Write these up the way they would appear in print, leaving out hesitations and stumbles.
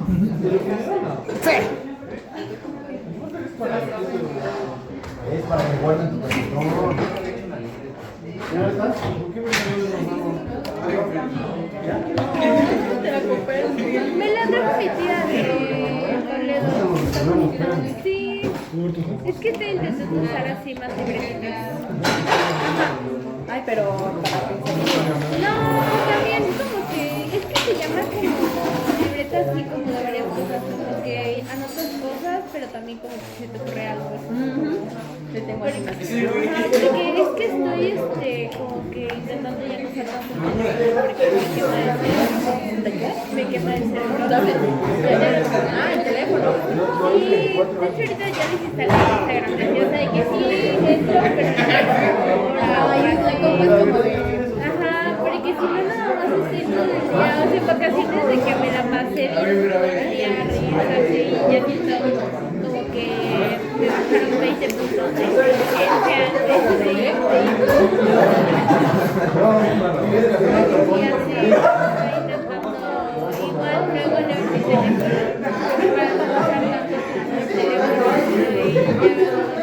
Sí. Es para que guarden tu teléfono. ¿Ya estás? ¿Por qué me Me la trajo mi tía de Toledo. Sí. Es que te intento usar así más libretitas. Ay, pero para pensar. No, también como que es que se llama como libreta así como de varias cosas, como que anotas cosas, pero también como que se te ocurre algo. Le tengo Porque, algunas. porque es que estoy como que intentando ya no usar tanto el teléfono porque ¿De qué? me quema el cerebro. ¿Tablet? Ah, el teléfono. Sí, de hecho ahorita ya desinstalé Instagram, decía, o sea, de que sí, esto, pero Ay, es la compa es como de. ajá, porque si no nada más estoy todo el día, o sea, en vacaciones de que me la pasé viendo todo el día, risas y ya siento como que me bajaron 20 puntos de inteligencia antes de ir. Y así, intentando, igual luego leo mi teléfono para no pasar tanto tiempo en el teléfono y ya.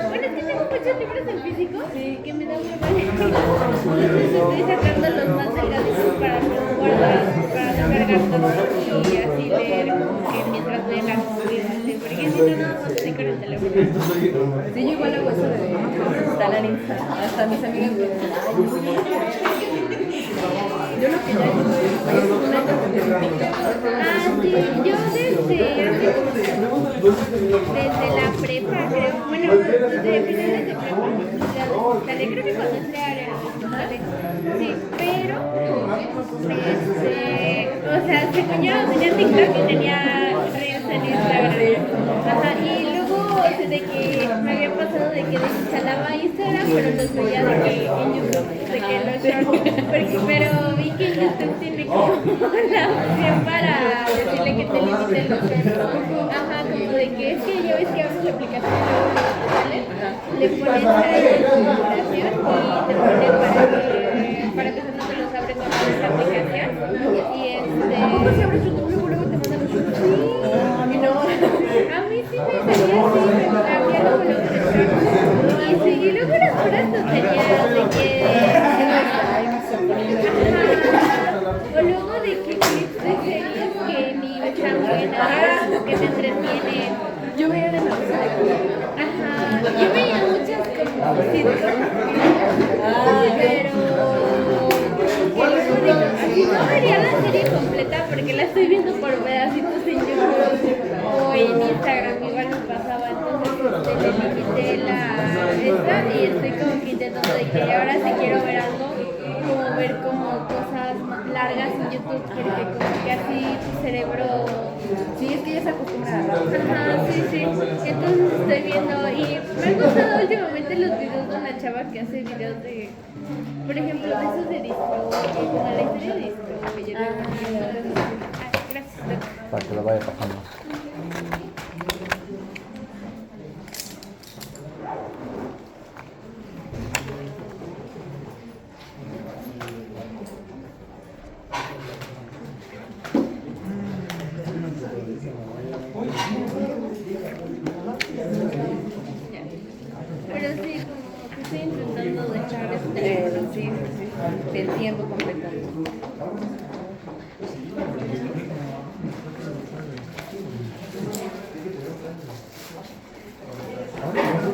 Bueno, es que tengo muchos libros en físico que me da hueva leer. Entonces estoy sacando los más delgaditos para no guardar, para no cargar tanto y así leer como que mientras voy en la comida, así, porque si no nada más estoy con el teléfono. Sí, yo igual hago eso de instalar Instagram. Hasta mis amigas me dicen, ay, yo voy a yo lo que ya hago es un año con mi TikTok. Ah, sí, yo desde la prepa, creo, bueno, desde finales de prepa, ya desinstalé, creo que cuando entré a área desinstalé, sí, pero, o sea, según yo tenía TikTok y tenía Reels en Instagram, ajá, y luego, o sea, de que me había pasado de que desinstalaba Instagram, pero los veía de que en YouTube, de que los shorts, pero vi que YouTube tiene como la opción para decirle que te limiten los shorts, ajá, como de que es que yo ves que abres la aplicación y luego los que salen, le pones ahí en configuración y te pone para que no te los abre cuando abres la aplicación, y ¿A poco si abres YouTube luego te mandan los shorts? Sí. A mí no. a mí sí me salía así, me salía como los shorts, y sí, y luego las puras tonterías de que o luego de que clips de series que ni están buenas o que te entretienen. Yo veía de la rosa de Guadalupe. Ajá, yo veía muchas como sitcoms, pero que luego digo, no vería la serie completa porque la estoy viendo por pedacitos en YouTube o en Instagram, igual me pasaba, entonces le limité esta y estoy como que intentando de que ahora si quiero ver algo, como ver como cosas más largas en YouTube, porque como que así tu cerebro. Sí, es que ya se acostumbra a la Ajá, sí, sí. Entonces estoy viendo y me han gustado últimamente los videos de una chava que hace videos de, por ejemplo, de esos de distro, como la historia de distro, que yo gracias. Para que lo vaya pasando. Pero sí, como que estoy intentando dejar este teléfono. Sí, sí, sí. Te entiendo completamente.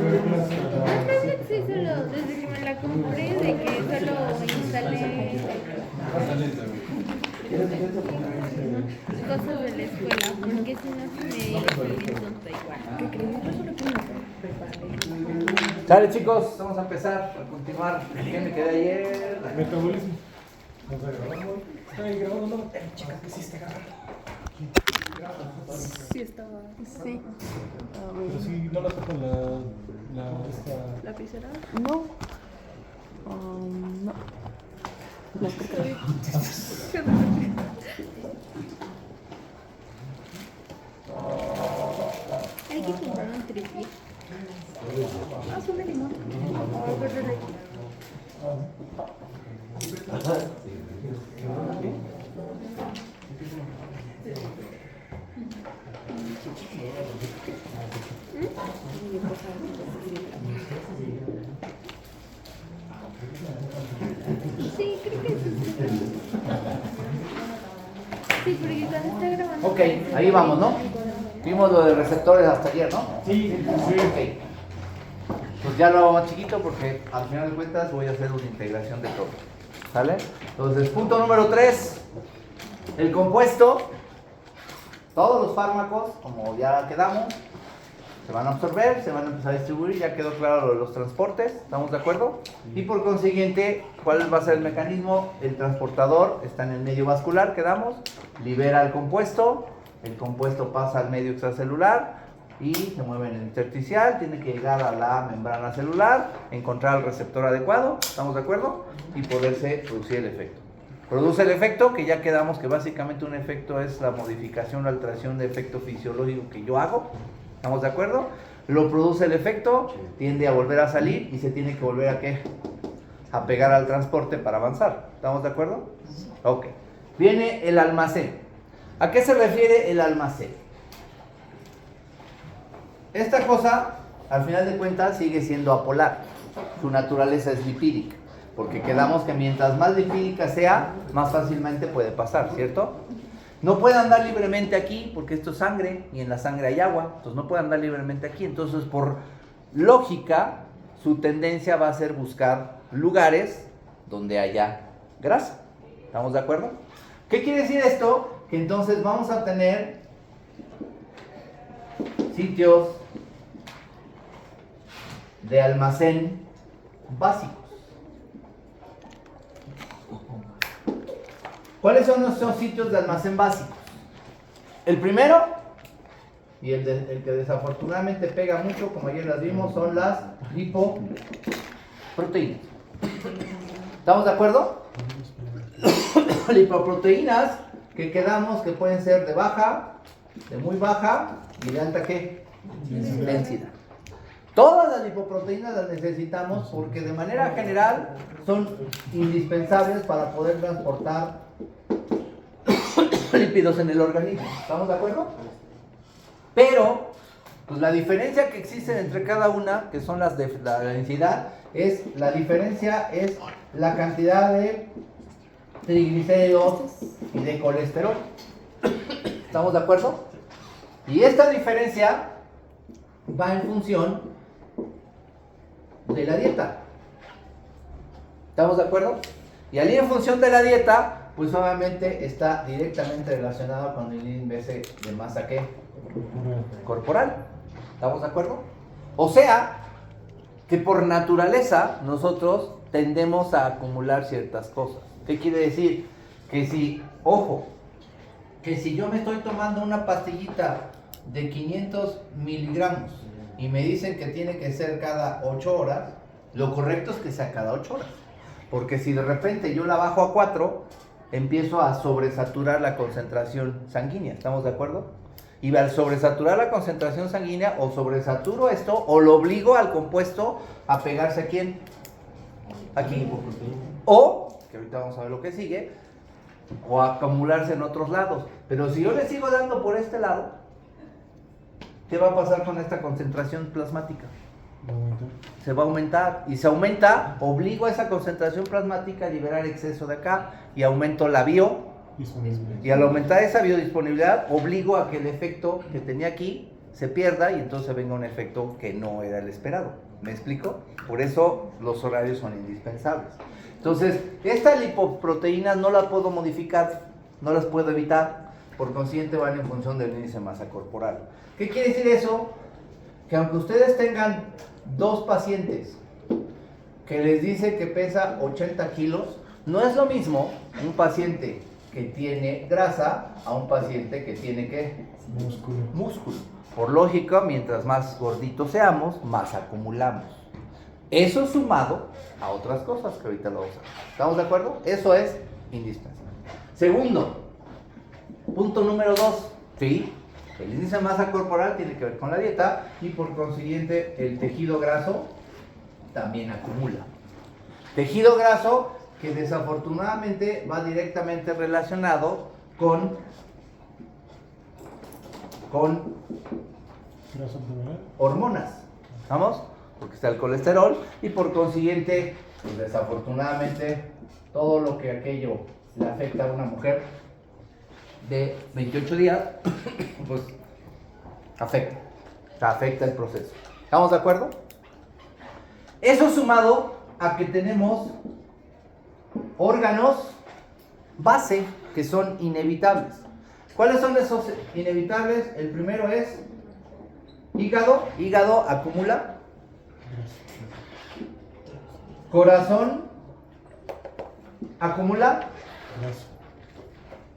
Realmente sí, solo desde que me la compré, de que solo instalé cosas de la escuela, porque si no se me iba bien tonta igual. ¿Qué crees? Yo solo quiero preparé. Sale chicos, vamos a empezar a continuar. ¿Qué me quedé ayer? Metabolismo. ¿Está ahí grabando? No, chica, que sí está grabando. Sí, estaba. Sí. Pero sí, no la toco esta... ¿Lapicera? No. No. No, creo que Hay que comprar un tripié. ah, son de limón. Sí, porque cuando está grabando. Ok, ahí vamos, ¿no? Vimos lo de receptores hasta ayer, ¿no? Sí, sí. Ok. Pues ya lo hago más chiquito porque al final de cuentas voy a hacer una integración de todo. ¿Sale? Entonces, punto número 3. El compuesto. Todos los fármacos, como ya quedamos, se van a absorber, se van a empezar a distribuir. Ya quedó claro lo de los transportes. ¿Estamos de acuerdo? Y por consiguiente, ¿cuál va a ser el mecanismo? El transportador está en el medio vascular, quedamos. Libera el compuesto pasa al medio extracelular y se mueve en el intersticial, tiene que llegar a la membrana celular, encontrar el receptor adecuado, ¿estamos de acuerdo? Y poderse producir el efecto. Produce el efecto, que ya quedamos que básicamente un efecto es la modificación o alteración de efecto fisiológico que yo hago, ¿estamos de acuerdo? Lo produce el efecto, tiende a volver a salir y se tiene que volver a ¿qué? A pegar al transporte para avanzar, ¿estamos de acuerdo? Ok. Viene el almacén. ¿A qué se refiere el almacén? Esta cosa, al final de cuentas, sigue siendo apolar. Su naturaleza es lipídica, porque quedamos que mientras más lipídica sea, más fácilmente puede pasar, ¿cierto? No puede andar libremente aquí, porque esto es sangre, y en la sangre hay agua, entonces no puede andar libremente aquí. Entonces, por lógica, su tendencia va a ser buscar lugares donde haya grasa. ¿Estamos de acuerdo? ¿Qué quiere decir esto? Que entonces vamos a tener sitios de almacén básicos. ¿Cuáles son nuestros sitios de almacén básicos? El primero, y el que desafortunadamente pega mucho, como ayer las vimos, son las lipoproteínas. ¿Estamos de acuerdo? Lipoproteínas que quedamos que pueden ser de baja, de muy baja y de alta ¿qué? Densidad. Todas las lipoproteínas las necesitamos porque de manera general son indispensables para poder transportar lípidos en el organismo. ¿Estamos de acuerdo? Pero, pues la diferencia que existe entre cada una, que son las de la densidad, la diferencia es la cantidad de triglicéridos y de colesterol. ¿Estamos de acuerdo? Y esta diferencia va en función de la dieta. ¿Estamos de acuerdo? Y al ir en función de la dieta, pues obviamente está directamente relacionado con el índice de masa ¿qué? Corporal. ¿Estamos de acuerdo? O sea, que por naturaleza nosotros tendemos a acumular ciertas cosas. ¿Qué quiere decir? Que si, ojo, que si yo me estoy tomando una pastillita de 500 miligramos y me dicen que tiene que ser cada 8 horas, lo correcto es que sea cada 8 horas. Porque si de repente yo la bajo a 4, empiezo a sobresaturar la concentración sanguínea. ¿Estamos de acuerdo? Y al sobresaturar la concentración sanguínea, o sobresaturo esto, o lo obligo al compuesto a pegarse ¿a quién? Aquí. O, que ahorita vamos a ver lo que sigue, o a acumularse en otros lados. Pero si yo le sigo dando por este lado, ¿qué va a pasar con esta concentración plasmática? Se va a aumentar. Y se aumenta, obligo a esa concentración plasmática a liberar exceso de acá y aumento la biodisponibilidad. Y al aumentar esa biodisponibilidad, obligo a que el efecto que tenía aquí se pierda y entonces venga un efecto que no era el esperado. ¿Me explico? Por eso los horarios son indispensables. Entonces, estas lipoproteínas no las puedo modificar, no las puedo evitar, por consiguiente van en función del índice de masa corporal. ¿Qué quiere decir eso? Que aunque ustedes tengan 2 pacientes que les dice que pesa 80 kilos, no es lo mismo un paciente que tiene grasa a un paciente que tiene ¿qué? Músculo. Por lógica, mientras más gorditos seamos, más acumulamos. Eso sumado a otras cosas que ahorita lo vamos a ver. ¿Estamos de acuerdo? Eso es indispensable. Segundo, punto número 2, ¿sí? El índice de masa corporal tiene que ver con la dieta y por consiguiente el tejido graso también acumula. Tejido graso que desafortunadamente va directamente relacionado con hormonas. ¿Vamos? Porque está el colesterol y por consiguiente, pues desafortunadamente, todo lo que aquello le afecta a una mujer de 28 días, pues afecta el proceso. ¿Estamos de acuerdo? Eso sumado a que tenemos órganos base que son inevitables. ¿Cuáles son esos inevitables? El primero es hígado. Hígado acumula. Corazón acumula.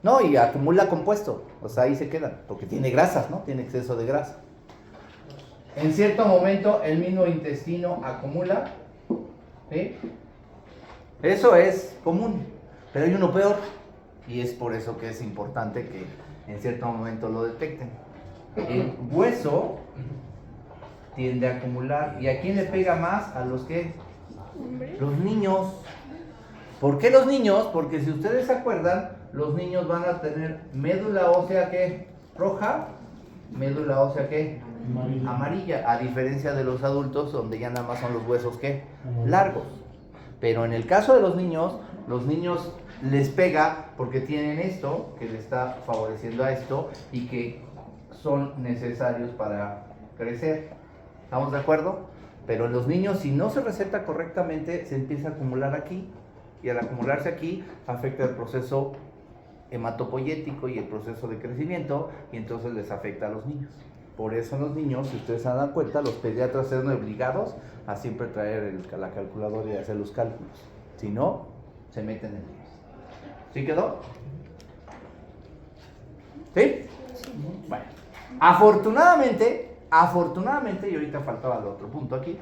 No, y acumula compuesto. O sea, ahí se queda. Porque tiene grasas, ¿no? Tiene exceso de grasa. En cierto momento el mismo intestino acumula. ¿Sí? Eso es común. Pero hay uno peor. Y es por eso que es importante que en cierto momento lo detecten. El hueso tiende a acumular. ¿Y a quién le pega más? A los que... Los niños. ¿Por qué los niños? Porque si ustedes se acuerdan, los niños van a tener médula ósea ¿qué? Roja, médula ósea ¿qué? Amarilla, a diferencia de los adultos donde ya nada más son los huesos ¿qué? Largos. Pero en el caso de los niños les pega porque tienen esto que le está favoreciendo a esto y que son necesarios para crecer. ¿Estamos de acuerdo? Pero en los niños, si no se receta correctamente, se empieza a acumular aquí y al acumularse aquí afecta el proceso hematopoyético y el proceso de crecimiento y entonces les afecta a los niños. Por eso en los niños, si ustedes se dan cuenta, los pediatras son obligados a siempre traer la calculadora y hacer los cálculos. Si no, se meten en líos. ¿Sí quedó? ¿Sí? Bueno, afortunadamente, y ahorita faltaba el otro punto aquí.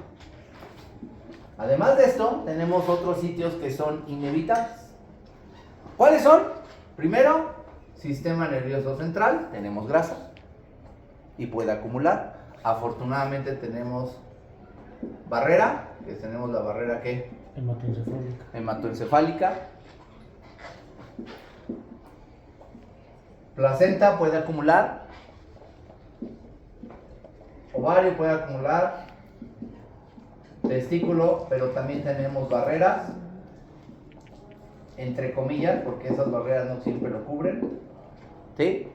Además de esto, tenemos otros sitios que son inevitables. ¿Cuáles son? Primero, sistema nervioso central, tenemos grasa y puede acumular. Afortunadamente tenemos barrera, que tenemos la barrera ¿qué? Hematoencefálica. Placenta puede acumular. Ovario puede acumular. Testículo, pero también tenemos barreras, entre comillas, porque esas barreras no siempre lo cubren. ¿Sí?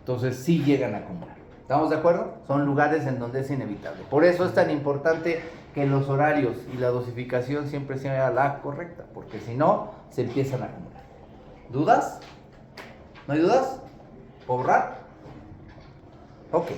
Entonces sí llegan a acumular. ¿Estamos de acuerdo? Son lugares en donde es inevitable. Por eso es tan importante que los horarios y la dosificación siempre sea la correcta, porque si no, se empiezan a acumular. ¿Dudas? ¿No hay dudas? ¿Puedo borrar? Ok.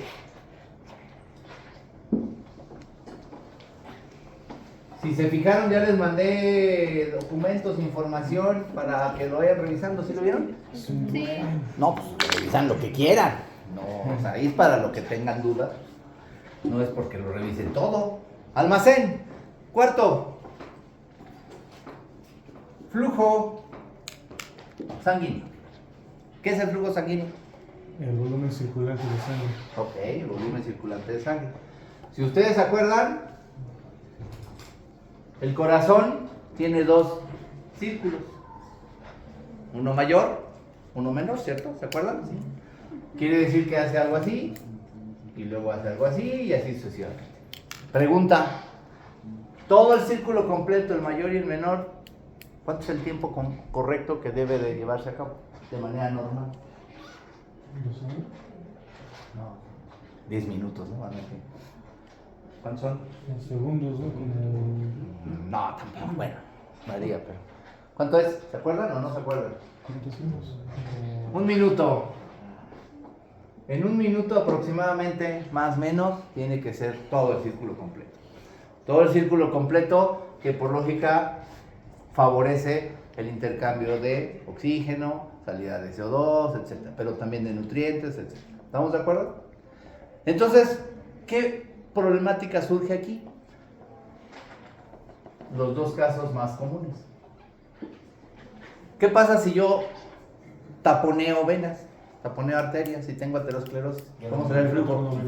Si se fijaron, ya les mandé documentos, información para que lo vayan revisando. ¿Sí lo vieron? Sí. No, pues revisan lo que quieran. No, o sea, es para lo que tengan dudas. No es porque lo revisen todo. Almacén. Cuarto. Flujo sanguíneo. ¿Qué es el flujo sanguíneo? El volumen circulante de sangre. Ok, el volumen circulante de sangre. Si ustedes se acuerdan, el corazón tiene dos círculos. Uno mayor, uno menor, ¿cierto? ¿Se acuerdan? Sí. Quiere decir que hace algo así, y luego hace algo así, y así sucesivamente. Pregunta, todo el círculo completo, el mayor y el menor, ¿cuánto es el tiempo correcto que debe de llevarse a cabo de manera normal? No, 10 minutos, ¿no? ¿Cuántos son? Segundos, ¿no? No, tampoco, bueno, varía, pero... ¿Cuánto es? ¿Se acuerdan o no se acuerdan? ¿Cuántos segundos? 1 minuto. En 1 minuto aproximadamente, más o menos, tiene que ser todo el círculo completo. Todo el círculo completo que por lógica favorece el intercambio de oxígeno, salida de CO2, etc. Pero también de nutrientes, etc. ¿Estamos de acuerdo? Entonces, ¿qué problemática surge aquí? Los dos casos más comunes. ¿Qué pasa si yo taponeo venas? Taponeo arterias y tengo aterosclerosis. ¿Cómo será el flujo?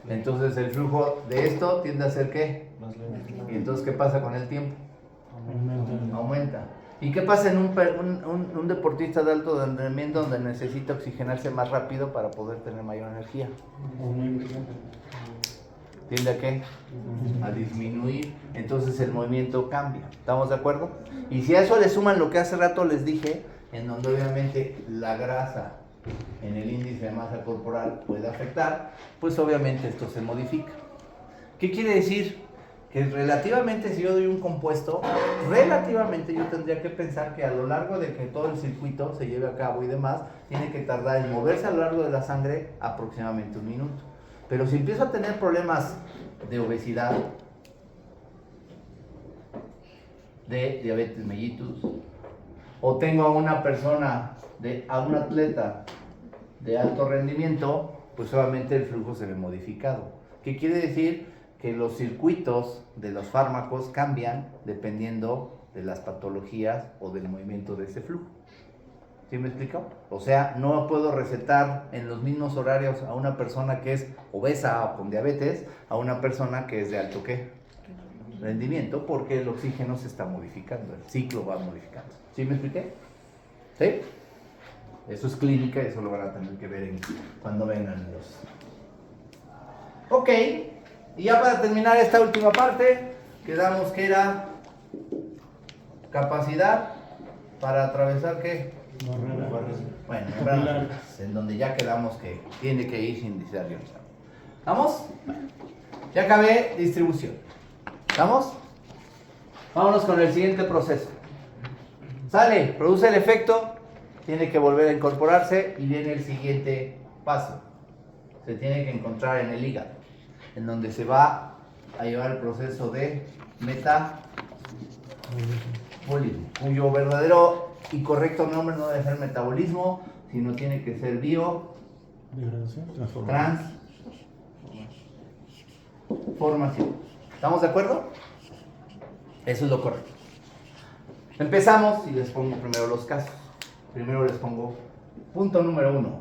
Entonces el flujo de esto tiende a ser ¿qué? Y entonces ¿qué pasa con el tiempo? Aumenta. ¿Y qué pasa en un deportista de alto rendimiento donde necesita oxigenarse más rápido para poder tener mayor energía? ¿Tiende a qué? A disminuir. Entonces el movimiento cambia. ¿Estamos de acuerdo? Y si a eso le suman lo que hace rato les dije, en donde obviamente la grasa en el índice de masa corporal puede afectar, pues obviamente esto se modifica. ¿Qué quiere decir? Que relativamente, si yo doy un compuesto, relativamente yo tendría que pensar que a lo largo de que todo el circuito se lleve a cabo y demás, tiene que tardar en moverse a lo largo de la sangre aproximadamente 1 minuto. Pero si empiezo a tener problemas de obesidad, de diabetes mellitus, o tengo a una persona, a un atleta de alto rendimiento, pues obviamente el flujo se ve modificado. ¿Qué quiere decir? Que los circuitos de los fármacos cambian dependiendo de las patologías o del movimiento de ese flujo. ¿Sí me explico? O sea, no puedo recetar en los mismos horarios a una persona que es obesa o con diabetes a una persona que es de alto ¿qué? Rendimiento, porque el oxígeno se está modificando, el ciclo va modificando. ¿Sí me expliqué? ¿Sí? Eso es clínica, eso lo van a tener que ver cuando vengan los... Ok. Y ya para terminar esta última parte, quedamos que era capacidad para atravesar ¿qué? Bueno, en donde ya quedamos que tiene que ir sin diserción. ¿Vamos? Ya acabé distribución. ¿Vamos? Vámonos con el siguiente proceso. Sale, produce el efecto, tiene que volver a incorporarse y viene el siguiente paso. Se tiene que encontrar en el hígado, en donde se va a llevar el proceso de metabolismo, cuyo verdadero y correcto nombre no debe ser metabolismo, sino tiene que ser transformación. ¿Estamos de acuerdo? Eso es lo correcto. Empezamos y les pongo primero los casos. Primero les pongo punto número 1,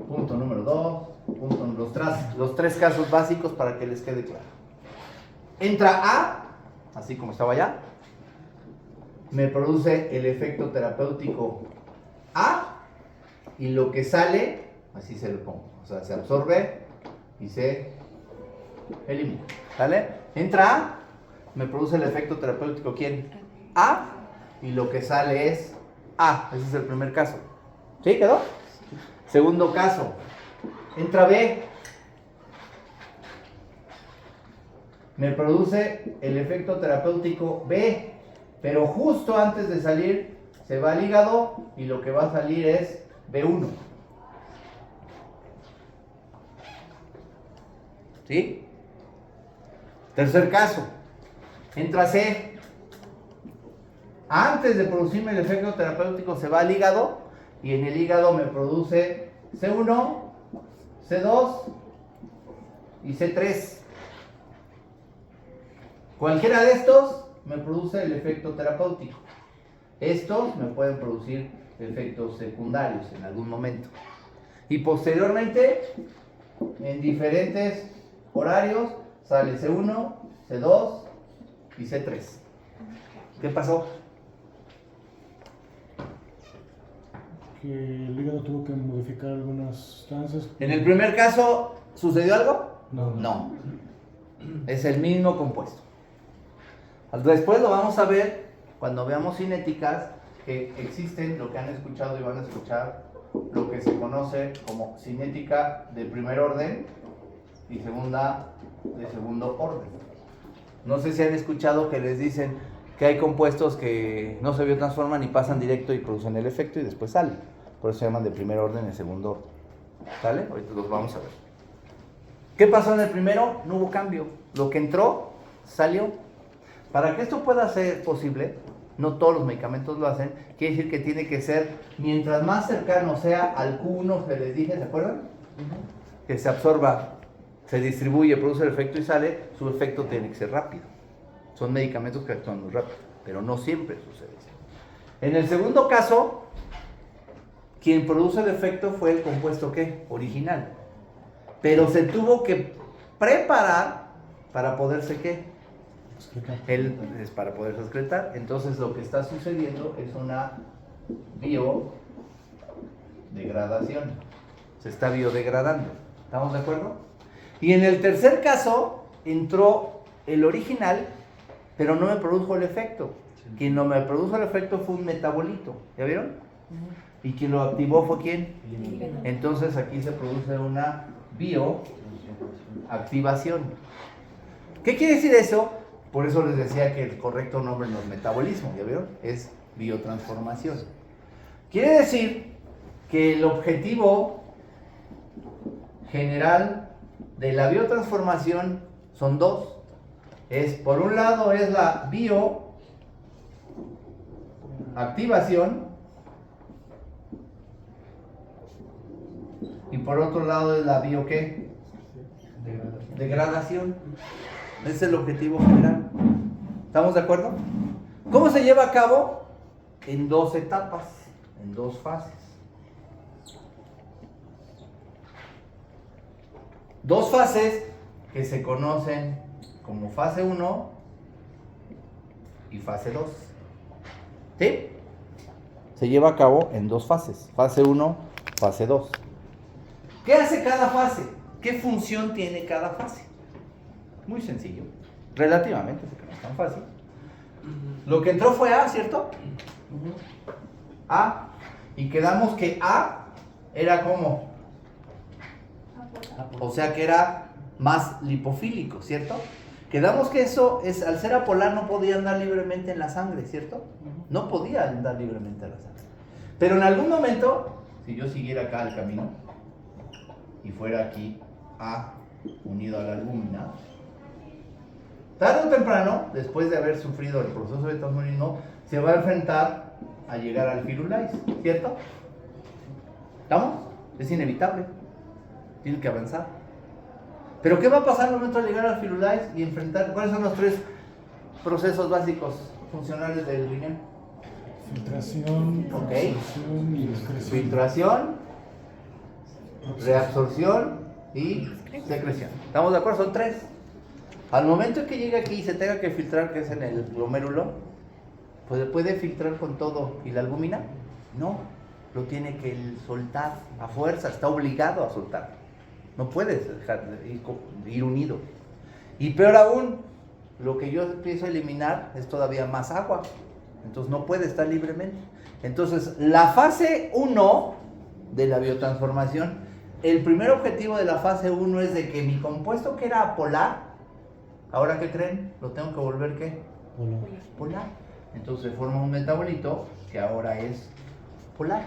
punto número 2, los tres casos básicos para que les quede claro. Entra A, así como estaba allá, me produce el efecto terapéutico A, y lo que sale, así se lo pongo, o sea, se absorbe y se elimina. ¿Sale? Entra A, me produce el efecto terapéutico ¿quién? A, y lo que sale es A. Ese es el primer caso. ¿Sí? ¿Quedó? Segundo caso. Entra B. Me produce el efecto terapéutico B, pero justo antes de salir se va al hígado y lo que va a salir es B1. ¿Sí? Tercer caso. Entra C. Antes de producirme el efecto terapéutico se va al hígado y en el hígado me produce C1, C2 y C3. Cualquiera de estos me produce el efecto terapéutico. Estos me pueden producir efectos secundarios en algún momento. Y posteriormente, en diferentes horarios, sale C1, C2 y C3. ¿Qué pasó? Que el hígado tuvo que modificar algunas sustancias. En el primer caso, ¿sucedió algo? No. Es el mismo compuesto. Después lo vamos a ver cuando veamos cinéticas, que existen, lo que han escuchado y van a escuchar, lo que se conoce como cinética de primer orden y segunda de segundo orden. No sé si han escuchado que les dicen que hay compuestos que no se biotransforman y pasan directo y producen el efecto y después salen. Por eso se llaman de primer orden y segundo orden. ¿Sale? Ahorita los vamos a ver. ¿Qué pasó en el primero? No hubo cambio. Lo que entró, salió. Para que esto pueda ser posible, no todos los medicamentos lo hacen, quiere decir que tiene que ser, mientras más cercano sea al Q1 que les dije, ¿se acuerdan? Que se absorba, se distribuye, produce el efecto y sale, su efecto tiene que ser rápido. Son medicamentos que actúan muy rápido, pero no siempre sucede eso. En el segundo caso, quien produce el efecto fue el compuesto ¿qué? Original. Pero se tuvo que preparar para poderse ¿qué? Es para poderse excretar. Entonces lo que está sucediendo es una biodegradación. Se está biodegradando. ¿Estamos de acuerdo? Y en el tercer caso entró el original, pero no me produjo el efecto. quien no me produjo el efecto fue un metabolito, ¿ya vieron? Y quien lo activó fue ¿quién? Entonces aquí se produce una bioactivación. ¿Qué quiere decir eso? Por eso les decía que el correcto nombre no es metabolismo, ¿ya vieron? Es biotransformación. Quiere decir que el objetivo general de la biotransformación son dos. Por un lado es la bioactivación y por otro lado es la ¿qué? Degradación. Ese es el objetivo general. ¿Estamos de acuerdo? ¿Cómo se lleva a cabo? En dos etapas, en dos fases. Dos fases que se conocen como fase 1 y fase 2. ¿Sí? Se lleva a cabo en dos fases. Fase 1, fase 2. ¿Qué hace cada fase? ¿Qué función tiene cada fase? Muy sencillo. Relativamente, porque no es tan fácil. Lo que entró fue A, ¿cierto? A. Y quedamos que A era como... O sea que era más lipofílico, ¿cierto? Quedamos que eso es, al ser apolar no podía andar libremente en la sangre, ¿cierto? No podía andar libremente en la sangre. Pero en algún momento, si yo siguiera acá el camino y fuera aquí A unido a la albúmina, tarde o temprano, después de haber sufrido el proceso de transformismo, se va a enfrentar a llegar al firulais, ¿cierto? ¿Estamos? Es inevitable. Tiene que avanzar. Pero ¿qué va a pasar al momento de llegar al firulais y enfrentar? ¿Cuáles son los tres procesos básicos funcionales del riñón? Filtración, Ok. absorción y excreción. Filtración, reabsorción y secreción. ¿Estamos de acuerdo? Son tres. Al momento que llegue aquí y se tenga que filtrar, que es en el glomérulo, pues puede filtrar con todo. ¿Y la albúmina? No, lo tiene que soltar a fuerza, está obligado a soltar. No puedes dejar de ir unido. Y peor aún, lo que yo empiezo a eliminar es todavía más agua. Entonces no puede estar libremente. Entonces, la fase 1 de la biotransformación, el primer objetivo de la fase 1 es de que mi compuesto que era apolar, ¿ahora qué creen? Lo tengo que volver ¿qué? Polar. Entonces forma un metabolito que ahora es polar.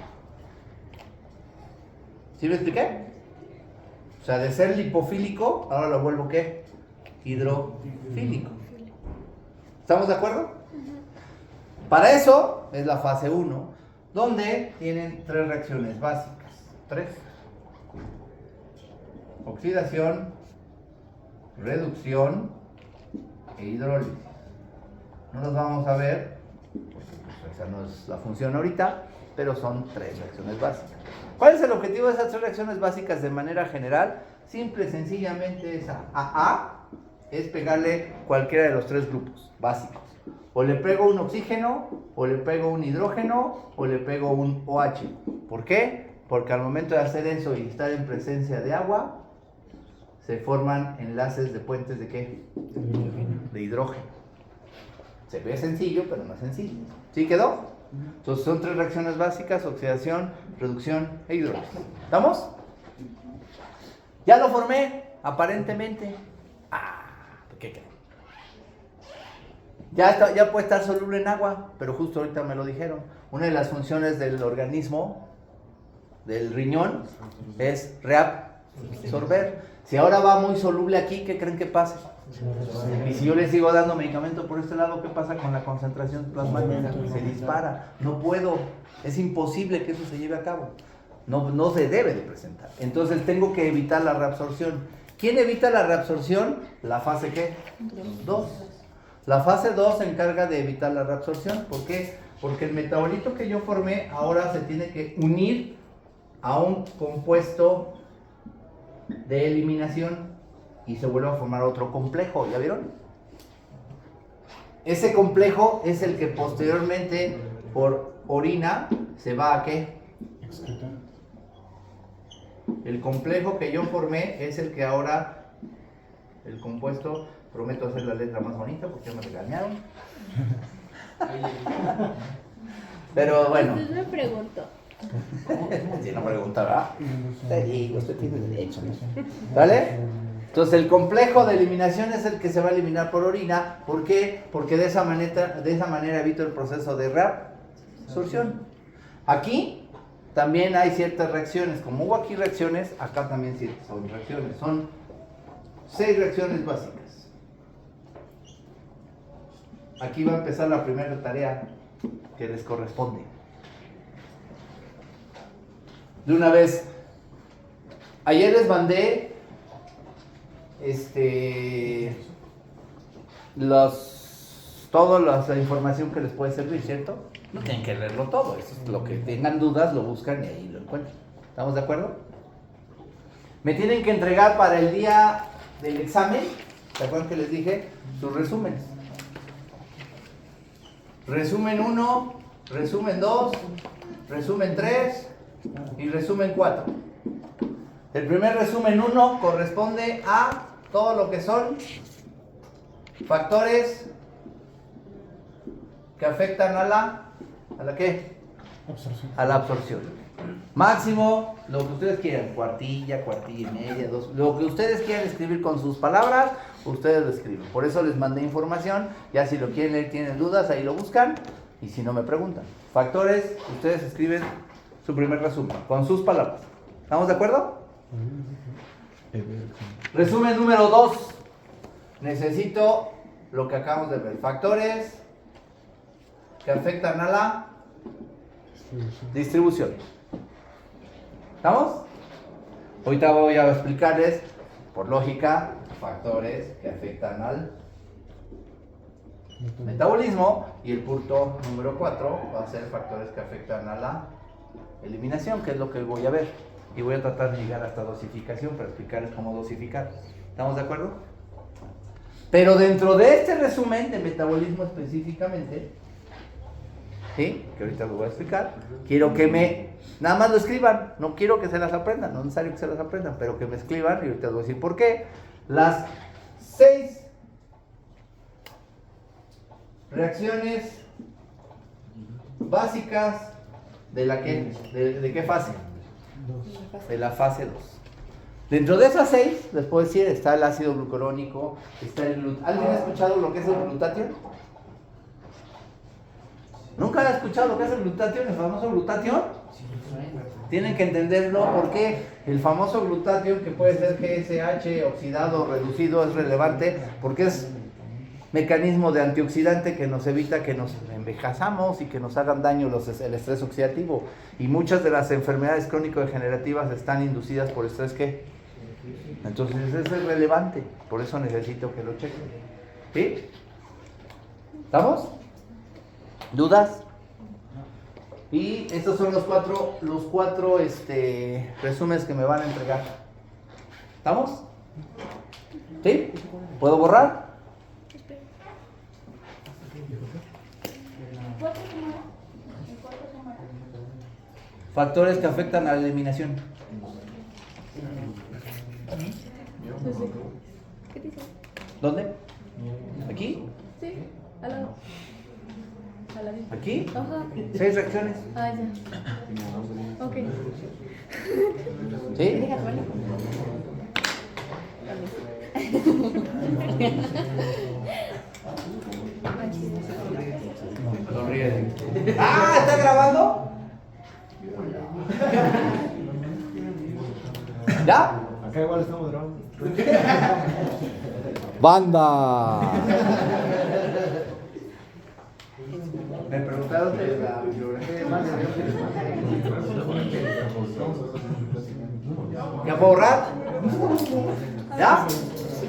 ¿Sí me expliqué? O sea, de ser lipofílico, ahora lo vuelvo ¿qué? Hidrofílico. ¿Estamos de acuerdo? Para eso es la fase 1, donde tienen tres reacciones básicas. Tres. Oxidación, reducción e hidrólisis. No los vamos a ver, porque pues, esa no es la función ahorita, pero son tres reacciones básicas. ¿Cuál es el objetivo de esas tres reacciones básicas de manera general? Simple, sencillamente es A es pegarle cualquiera de los tres grupos básicos. O le pego un oxígeno, o le pego un hidrógeno, o le pego un OH. ¿Por qué? Porque al momento de hacer eso y estar en presencia de agua, se forman enlaces de puentes ¿de qué? De hidrógeno. Se ve sencillo, pero no es sencillo. ¿Sí quedó? Entonces son tres reacciones básicas: oxidación, reducción e hidrólisis. ¿Estamos? Ya lo formé, aparentemente. ¿Qué creen? Ya puede estar soluble en agua, pero justo ahorita me lo dijeron. Una de las funciones del organismo, del riñón, es reabsorber. Si ahora va muy soluble aquí, ¿qué creen que pasa? Y si yo les sigo dando medicamento por este lado, ¿qué pasa con la concentración plasmática? Se dispara. No puedo, es imposible que eso se lleve a cabo. No se debe de presentar. Entonces tengo que evitar la reabsorción. ¿Quién evita la reabsorción? La fase ¿qué? 2. La fase 2 se encarga de evitar la reabsorción. ¿Por qué? Porque el metabolito que yo formé ahora se tiene que unir a un compuesto de eliminación y se vuelve a formar otro complejo. ¿Ya vieron? Ese complejo es el que posteriormente por orina se va a ¿qué? Excretar. El complejo que yo formé es el que ahora, el compuesto, prometo hacer la letra más bonita porque ya me regañaron. Pero bueno. Usted me preguntó. Si no pregunta, ¿verdad? Te digo, usted tiene derecho, ¿no? ¿Vale? Entonces el complejo de eliminación es el que se va a eliminar por orina. ¿Por qué? Porque de esa manera evito el proceso de reabsorción. Aquí también hay ciertas reacciones. Como hubo aquí reacciones, acá también son reacciones. Son 6 reacciones básicas. Aquí va a empezar la primera tarea que les corresponde. De una vez, ayer les mandé toda la información que les puede servir, ¿cierto? No tienen que leerlo todo, eso es lo que tengan dudas, lo buscan y ahí lo encuentran. ¿Estamos de acuerdo? Me tienen que entregar para el día del examen, ¿se acuerdan que les dije? Sus resúmenes. Resumen 1, resumen 2, resumen 3 y resumen 4. El primer resumen 1 corresponde a todo lo que son factores que afectan a la ¿qué? Absorción. A la absorción. Máximo, lo que ustedes quieran, cuartilla, cuartilla y media, 2, lo que ustedes quieran escribir con sus palabras, ustedes lo escriben. Por eso les mandé información, ya si lo quieren leer, tienen dudas, ahí lo buscan, y si no me preguntan. Factores, ustedes escriben su primer resumen, con sus palabras. ¿Estamos de acuerdo? Resumen número 2. Necesito lo que acabamos de ver. Factores que afectan a la distribución. ¿Estamos? Ahorita voy a explicarles, por lógica, factores que afectan al metabolismo. Y el punto número 4 va a ser factores que afectan a la eliminación, que es lo que voy a ver. Y voy a tratar de llegar hasta dosificación para explicarles cómo dosificar. ¿Estamos de acuerdo? Pero dentro de este resumen de metabolismo específicamente, ¿sí? Que ahorita lo voy a explicar, quiero que nada más lo escriban, no quiero que se las aprendan, no es necesario que se las aprendan, pero que me escriban y ahorita les voy a decir por qué. Las 6 reacciones básicas de la que, ¿de qué fase? De la fase 2. Dentro de esas 6, les puedo decir, está el ácido glucurónico, está el glutatión. ¿Alguien ha escuchado lo que es el glutatión? ¿Nunca han escuchado lo que es el glutatión, el famoso glutatión? Tienen que entenderlo porque el famoso glutatión, que puede ser GSH oxidado o reducido, es relevante porque es mecanismo de antioxidante que nos evita que nos envejezamos y que nos hagan daño el estrés oxidativo. Y muchas de las enfermedades crónico-degenerativas están inducidas por estrés ¿qué? Entonces eso es relevante, por eso necesito que lo chequen. ¿Sí? ¿Estamos? ¿Dudas? Y estos son los cuatro resúmenes que me van a entregar. ¿Estamos? ¿Sí? ¿Puedo borrar? Factores que afectan a la eliminación. ¿Qué dice? ¿Dónde? ¿Aquí? Sí, al lado. A la misma. ¿Aquí? Ajá. 6 reacciones. Ah, ya. Ok. ¿Sí? Ah, ¿está grabando? ¿Ya? Acá igual estamos grabando. ¡Banda! Me preguntaron de la bibliografía de más. ¿Ya puedo borrar? ¿Ya?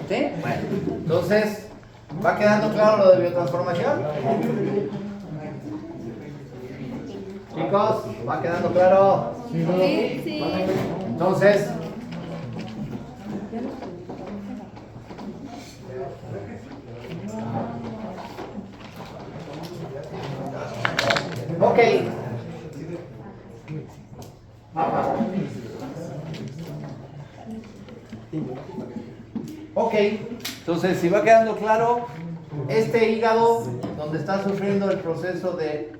¿Sí? Bueno, entonces, ¿va quedando claro lo de biotransformación? Chicos, ¿va quedando claro? Sí, sí. Entonces, ok. Ok, entonces si va quedando claro, este hígado donde está sufriendo el proceso de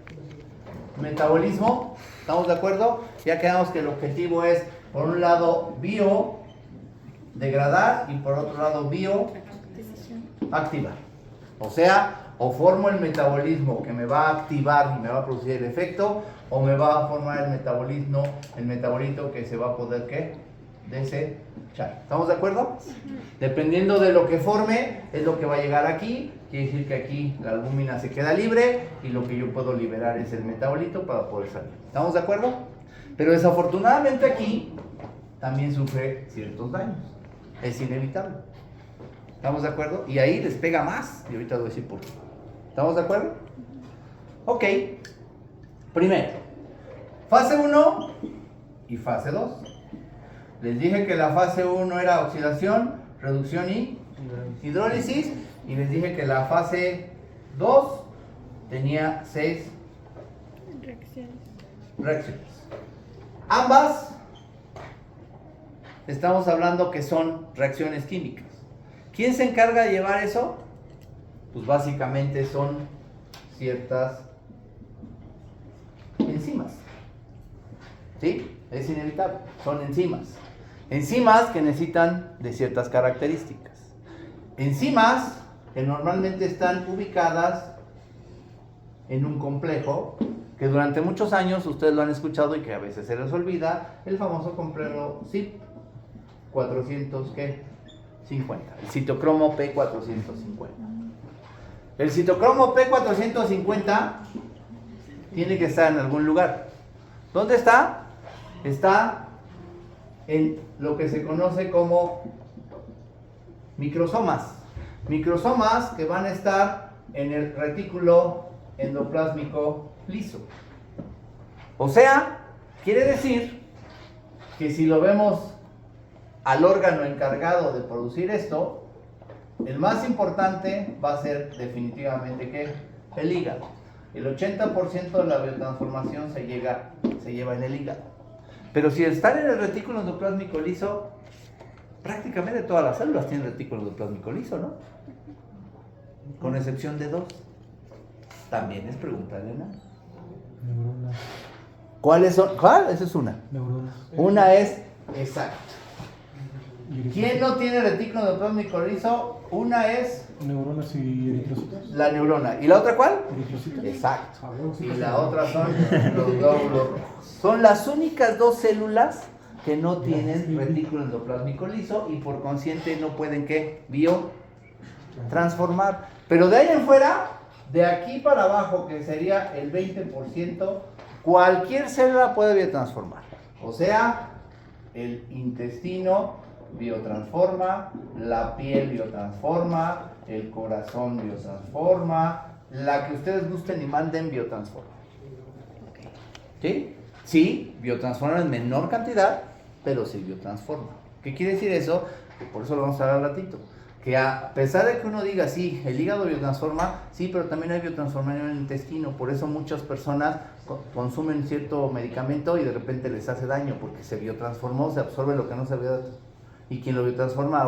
metabolismo. ¿Estamos de acuerdo? Ya quedamos que el objetivo es, por un lado, biodegradar y por otro lado, bioactivar. O sea, o formo el metabolismo que me va a activar y me va a producir el efecto, o me va a formar el metabolito que se va a poder, ¿qué? Desechar. ¿Estamos de acuerdo? Dependiendo de lo que forme, es lo que va a llegar aquí. Quiere decir que aquí la albúmina se queda libre y lo que yo puedo liberar es el metabolito para poder salir. ¿Estamos de acuerdo? Pero desafortunadamente aquí también sufre ciertos daños. Es inevitable. ¿Estamos de acuerdo? Y ahí les pega más. Y ahorita voy a decir por qué. ¿Estamos de acuerdo? Ok. Primero, fase 1 y fase 2. Les dije que la fase 1 era oxidación, reducción y hidrólisis. Y les dije que la fase 2 tenía 6 reacciones. Ambas estamos hablando que son reacciones químicas. ¿Quién se encarga de llevar eso? Pues básicamente son ciertas enzimas. ¿Sí? Es inevitable. Son enzimas. Enzimas que necesitan de ciertas características. Enzimas que normalmente están ubicadas en un complejo que durante muchos años ustedes lo han escuchado y que a veces se les olvida, el famoso complejo CYP 450, el citocromo P450. El citocromo P450 tiene que estar en algún lugar. ¿Dónde está? Está en lo que se conoce como microsomas. Microsomas que van a estar en el retículo endoplásmico liso. O sea, quiere decir que si lo vemos al órgano encargado de producir esto, el más importante va a ser definitivamente ¿qué? El hígado. El 80% de la biotransformación se lleva en el hígado. Pero si están en el retículo endoplásmico liso, prácticamente todas las células tienen retículo endoplásmico liso, ¿no? Con excepción de 2. También es pregunta, Elena. Neuronas. ¿Cuáles son? ¿Cuál? Esa es una. Neuronas. Una es exacto. ¿Quién no tiene retículo endoplásmico liso? Una es Neuronas y eritrocitos. la neurona. ¿Y la otra cuál? Eritrocitos. Exacto. Y la otra son los glóbulos rojos. Son las únicas 2 células que no tienen retículo endoplásmico liso y por consiguiente no pueden ¿qué? Biotransformar. Pero de ahí en fuera, de aquí para abajo, que sería el 20%, cualquier célula puede biotransformar. O sea, el intestino biotransforma, la piel biotransforma, el corazón biotransforma, la que ustedes gusten y manden biotransforma. ¿Sí? Sí, biotransforma en menor cantidad, pero sí biotransforma. ¿Qué quiere decir eso? Que por eso lo vamos a hablar al ratito. Que a pesar de que uno diga, sí, el hígado biotransforma, sí, pero también hay biotransformación en el intestino. Por eso muchas personas consumen cierto medicamento y de repente les hace daño, porque se biotransformó, se absorbe lo que no se había. Y quien lo biotransforma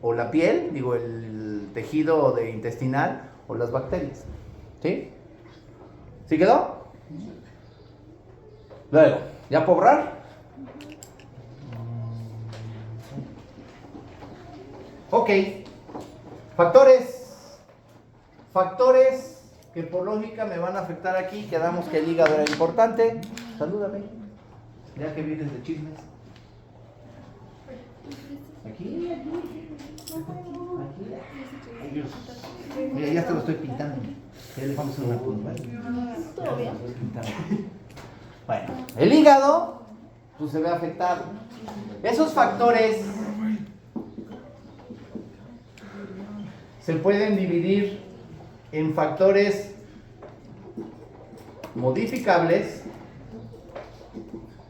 o la piel, digo, el tejido intestinal, o las bacterias. ¿Sí? ¿Sí quedó? Luego, ¿ya puedo borrar? Ok, factores que por lógica me van a afectar aquí. Quedamos que el hígado era importante. Salúdame, ya que vienes de chismes. Aquí. Mira, ya te lo estoy pintando. Ya le vamos a hacer una punta. Bueno, el hígado pues se ve afectado. Esos factores se pueden dividir en factores modificables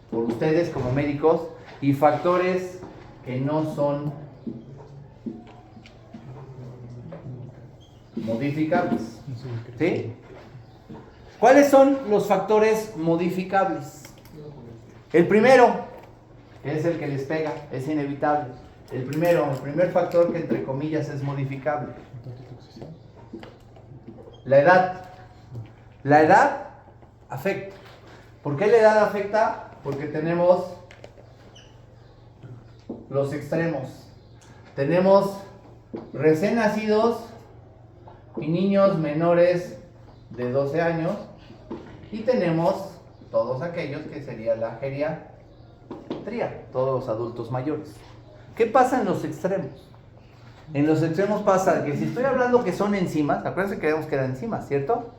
por ustedes como médicos y factores que no son modificables. ¿Sí? ¿Cuáles son los factores modificables? El primero, que es el que les pega, es inevitable. El primer factor que entre comillas es modificable. La edad. La edad afecta. ¿Por qué la edad afecta? Porque tenemos los extremos. Tenemos recién nacidos y niños menores de 12 años. Y tenemos todos aquellos que sería la geriatría, todos los adultos mayores. ¿Qué pasa en los extremos? En los extremos pasa que si estoy hablando que son enzimas, acuérdense que creemos que eran enzimas, ¿cierto?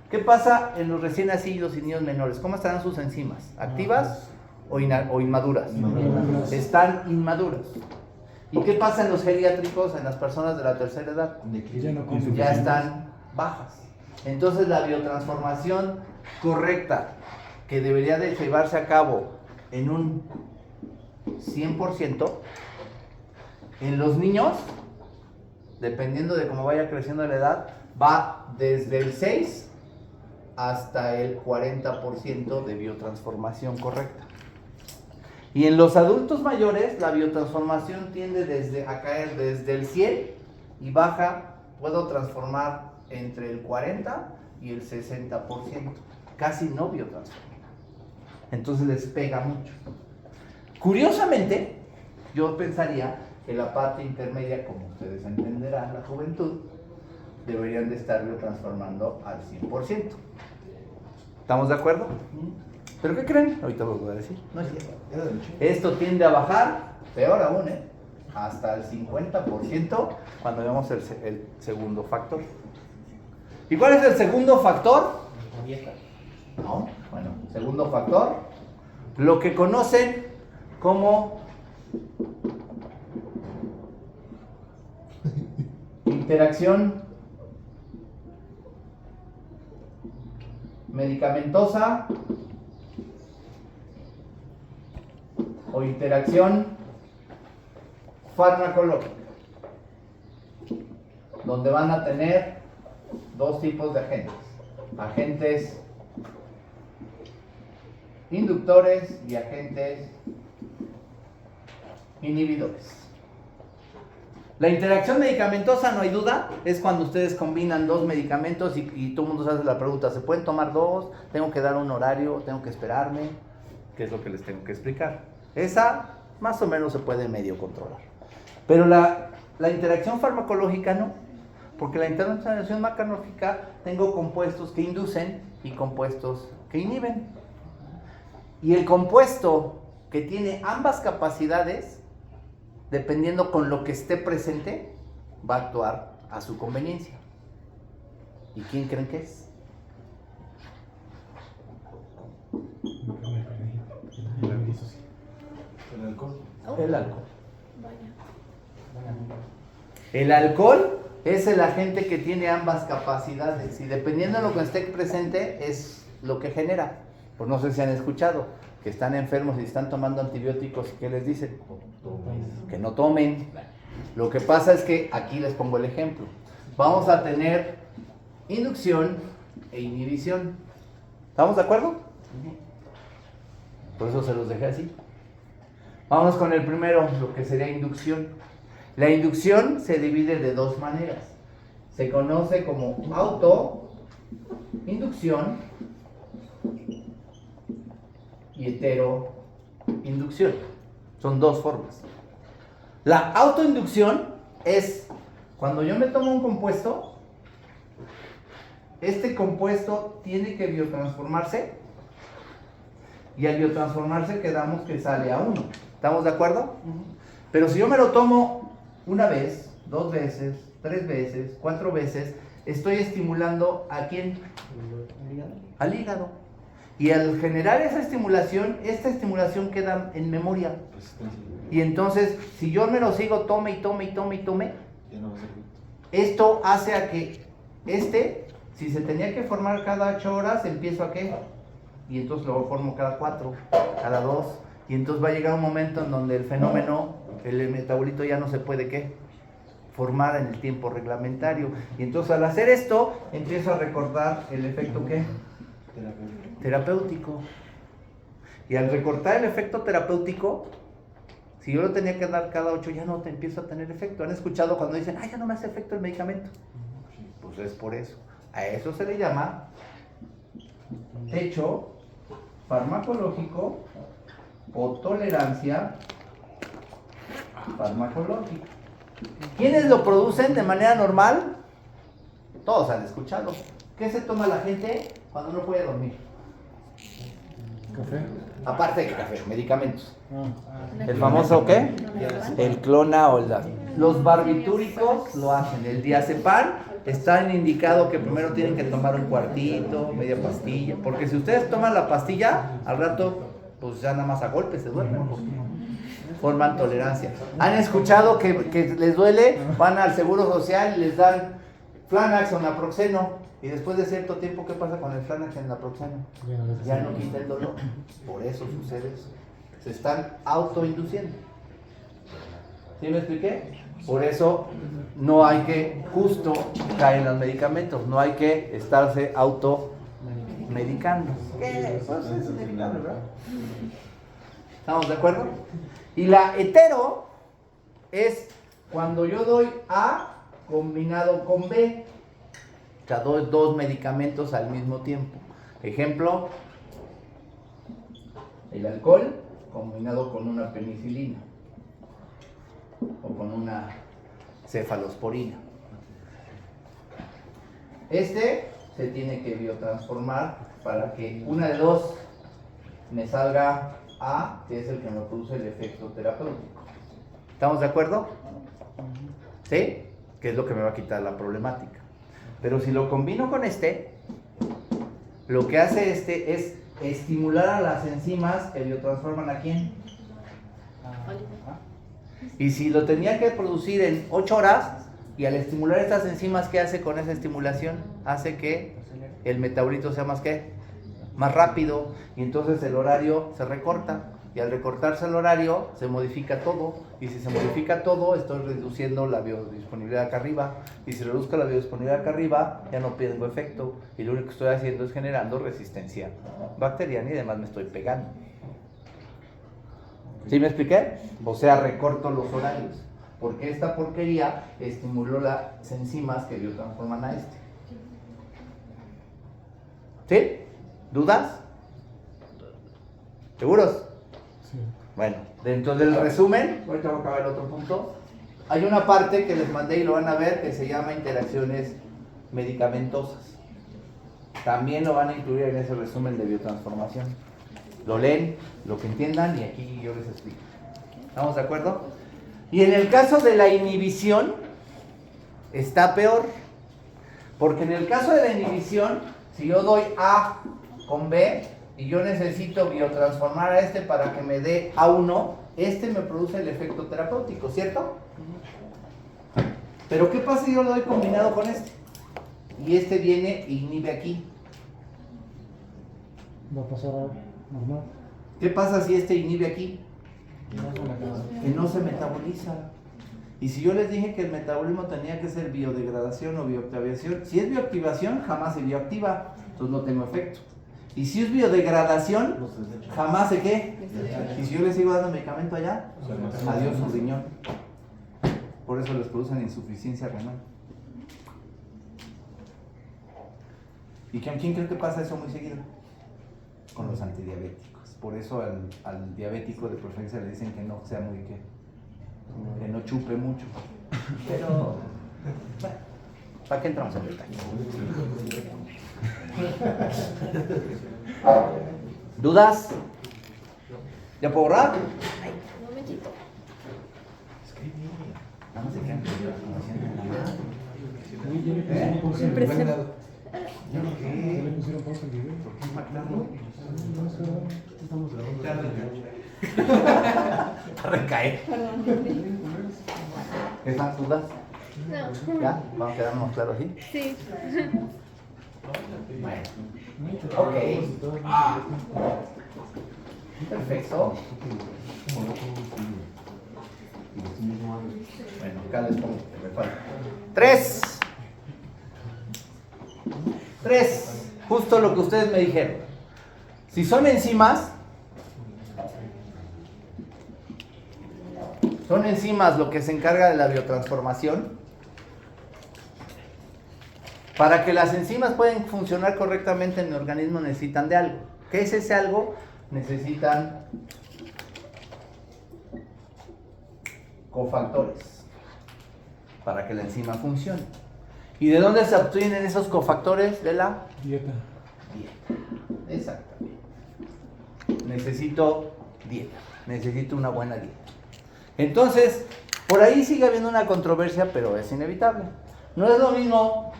¿Qué pasa en los recién nacidos y niños menores? ¿Cómo estarán sus enzimas? ¿Activas o inmaduras? Están inmaduras. ¿Y qué pasa en los geriátricos, en las personas de la tercera edad? Ya están bajas. Entonces la biotransformación correcta que debería de llevarse a cabo en un 100%, en los niños, dependiendo de cómo vaya creciendo la edad, va desde el 6 hasta el 40% de biotransformación correcta. Y en los adultos mayores, la biotransformación tiende a caer desde el 100 y baja, puedo transformar entre el 40 y el 60%. Casi no biotransforma. Entonces les pega mucho. Curiosamente, yo pensaría que la parte intermedia, como ustedes entenderán, la juventud, deberían de estar biotransformando al 100%. ¿Estamos de acuerdo? ¿Pero qué creen? Ahorita lo voy a decir. No es cierto. Esto tiende a bajar, peor aún, hasta el 50% cuando vemos el segundo factor. ¿Y cuál es el segundo factor? No, bueno, segundo factor, lo que conocen como interacción medicamentosa o interacción farmacológica, donde van a tener dos tipos de agentes inductores y agentes inhibidores. La interacción medicamentosa, no hay duda, es cuando ustedes combinan dos medicamentos y todo el mundo se hace la pregunta, ¿se pueden tomar dos? ¿Tengo que dar un horario? ¿Tengo que esperarme? ¿Qué es lo que les tengo que explicar? Esa más o menos se puede medio controlar. Pero la interacción farmacológica no, porque la interacción farmacológica tengo compuestos que inducen y compuestos que inhiben. Y el compuesto que tiene ambas capacidades, dependiendo con lo que esté presente, va a actuar a su conveniencia. ¿Y quién creen que es? ¿El alcohol? El alcohol. El alcohol es el agente que tiene ambas capacidades y dependiendo de lo que esté presente es lo que genera. Pues no sé si han escuchado que están enfermos y están tomando antibióticos, ¿qué les dicen? Que no tomen. Lo que pasa es que aquí les pongo el ejemplo. Vamos a tener inducción e inhibición. ¿Estamos de acuerdo? Por eso se los dejé así. Vamos con el primero, lo que sería inducción. La inducción se divide de dos maneras. Se conoce como autoinducción y heteroinducción. Son dos formas. La autoinducción es cuando yo me tomo un compuesto, este compuesto tiene que biotransformarse y al biotransformarse quedamos que sale a 1. ¿Estamos de acuerdo? Pero si yo me lo tomo una vez, 2 veces, 3 veces, 4 veces, estoy estimulando ¿a quién? Al hígado. Y al generar esa estimulación, esta estimulación queda en memoria. Y entonces, si yo me lo sigo tome, esto hace a que si se tenía que formar cada 8 horas, empiezo a ¿qué? Y entonces lo formo cada 4, cada 2. Y entonces va a llegar un momento en donde el fenómeno, el metabolito ya no se puede ¿qué? Formar en el tiempo reglamentario. Y entonces al hacer esto, empiezo a recordar el efecto ¿qué? Terapéutico. Y al recortar el efecto terapéutico, si yo lo tenía que dar cada 8, ya no te empiezo a tener efecto. ¿Han escuchado cuando dicen, ya no me hace efecto el medicamento? Pues es por eso. A eso se le llama techo farmacológico o tolerancia farmacológica. ¿Quiénes lo producen de manera normal? Todos han escuchado. ¿Qué se toma la gente cuando no puede dormir? Café. Aparte de café, medicamentos. Ah. ¿El famoso qué? El clona o los barbitúricos lo hacen. El diazepam está indicado que primero tienen que tomar un cuartito, media pastilla. Porque si ustedes toman la pastilla, al rato, pues ya nada más a golpe se duermen. Porque forman tolerancia. ¿Han escuchado que les duele? Van al Seguro Social y les dan Flanax o naproxeno. Y después de cierto tiempo, ¿qué pasa con el Flanax y el naproxeno? Ya no quita el dolor. Por eso sucede eso. Se están autoinduciendo. ¿Sí me expliqué? Por eso no hay que justo caer en los medicamentos. No hay que estarse automedicando. ¿Qué? Pues es medicable, ¿verdad? ¿Estamos de acuerdo? Y la hetero es cuando yo doy A combinado con B. O sea, doy dos medicamentos al mismo tiempo. Ejemplo, el alcohol combinado con una penicilina o con una cefalosporina. Este se tiene que biotransformar para que una de dos me salga A, que es el que me produce el efecto terapéutico. ¿Estamos de acuerdo? ¿Sí? Que es lo que me va a quitar la problemática. Pero si lo combino con este, lo que hace este es estimular a las enzimas que biotransforman a quién. Y si lo tenía que producir en 8 horas, y al estimular estas enzimas, ¿qué hace con esa estimulación? Hace que el metabolito sea más rápido, y entonces el horario se recorta. Y al recortarse el horario, se modifica todo. Y si se modifica todo, estoy reduciendo la biodisponibilidad acá arriba. Y si reduzco la biodisponibilidad acá arriba, ya no tengo efecto. Y lo único que estoy haciendo es generando resistencia bacteriana y además me estoy pegando. ¿Sí me expliqué? O sea, recorto los horarios. Porque esta porquería estimuló las enzimas que biotransforman a este. ¿Sí? ¿Dudas? ¿Seguros? Sí. Bueno, dentro del resumen, ahorita voy a acabar el otro punto. Hay una parte que les mandé y lo van a ver que se llama interacciones medicamentosas. También lo van a incluir en ese resumen de biotransformación. Lo leen, lo que entiendan y aquí yo les explico. ¿Estamos de acuerdo? Y en el caso de la inhibición, está peor. Porque en el caso de la inhibición, si yo doy A con B y yo necesito biotransformar a este para que me dé A1, este me produce el efecto terapéutico, ¿cierto? Pero ¿qué pasa si yo lo doy combinado con este? Y este viene e inhibe aquí. Va a pasar a normal. ¿Qué pasa si este inhibe aquí? No se me acaba. Que no se metaboliza. Y si yo les dije que el metabolismo tenía que ser biodegradación o bioactivación, si es bioactivación, jamás se bioactiva, entonces no tengo efecto. Y si es biodegradación, jamás se qué. Y si yo les sigo dando medicamento allá, adiós su riñón. Por eso les producen insuficiencia renal. ¿Y con quién creo que pasa eso muy seguido? Con los antidiabéticos. Por eso al diabético de preferencia le dicen que no sea muy que no chupe mucho. Pero, bueno, ¿para qué entramos en detalle? ¿Dudas? ¿Ya puedo borrar? Un momentito. No se quedan Siempre se... ¿Ya le pusieron pausa al video? ¿Por qué impactarlo? No, estamos grabando. Va a recaer. ¿Están dudas? No. ¿Ya? ¿Vamos a quedarnos claros así? Sí. Bueno. Ok. Perfecto. Bueno, acá les pongo que me falta. 3. Justo lo que ustedes me dijeron. Si son enzimas, lo que se encarga de la biotransformación. Para que las enzimas puedan funcionar correctamente en el organismo necesitan de algo. ¿Qué es ese algo? Necesitan cofactores para que la enzima funcione. ¿Y de dónde se obtienen esos cofactores? De la Dieta. dieta. Exactamente. Necesito dieta. Necesito una buena dieta. Entonces, por ahí sigue habiendo una controversia, pero es inevitable. No es lo mismo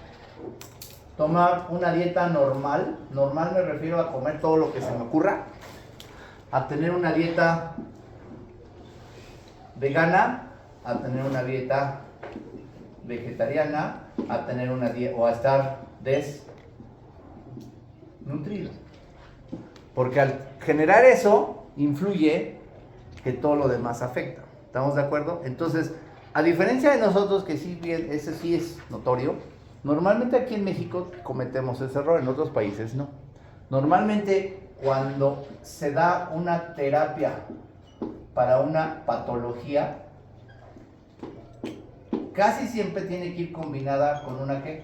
tomar una dieta normal. Normal me refiero a comer todo lo que se me ocurra. A tener una dieta vegana, a tener una dieta vegetariana, a tener una dieta o a estar desnutrido. Porque al generar eso influye que todo lo demás afecta. ¿Estamos de acuerdo? Entonces, a diferencia de nosotros, que sí, bien, ese sí es notorio, normalmente aquí en México cometemos ese error, en otros países no. Normalmente cuando se da una terapia para una patología, casi siempre tiene que ir combinada con una ¿qué?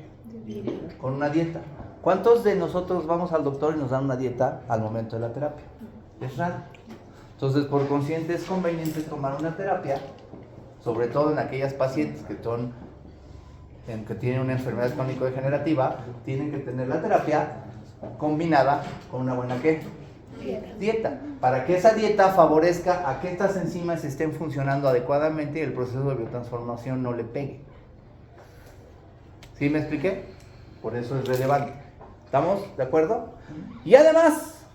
Con una dieta. ¿Cuántos de nosotros vamos al doctor y nos dan una dieta al momento de la terapia? Es raro. Entonces, por consiguiente, es conveniente tomar una terapia, sobre todo en aquellas pacientes que tienen una enfermedad crónico-degenerativa, tienen que tener la terapia combinada con una buena ¿qué? Dieta, para que esa dieta favorezca a que estas enzimas estén funcionando adecuadamente y el proceso de biotransformación no le pegue. ¿Sí me expliqué? Por eso es relevante. ¿Estamos de acuerdo? Y además,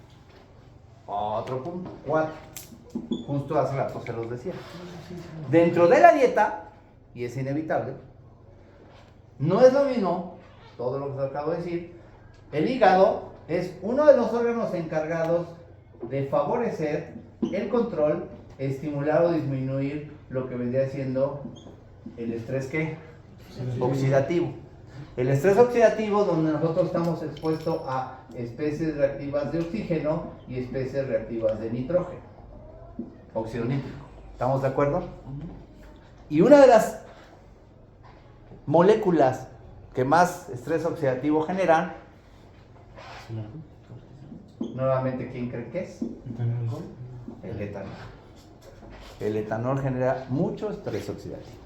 otro punto, 4. Justo hace rato se los decía. Dentro de la dieta, y es inevitable, no es lo mismo, todo lo que os acabo de decir, el hígado es uno de los órganos encargados de favorecer el control, estimular o disminuir lo que vendría siendo el estrés ¿qué? Oxidativo. El estrés oxidativo, donde nosotros estamos expuestos a especies reactivas de oxígeno y especies reactivas de nitrógeno, óxido nítrico. ¿Estamos de acuerdo? Y una de las moléculas que más estrés oxidativo generan, nuevamente, ¿quién cree que es? El etanol. El etanol genera mucho estrés oxidativo.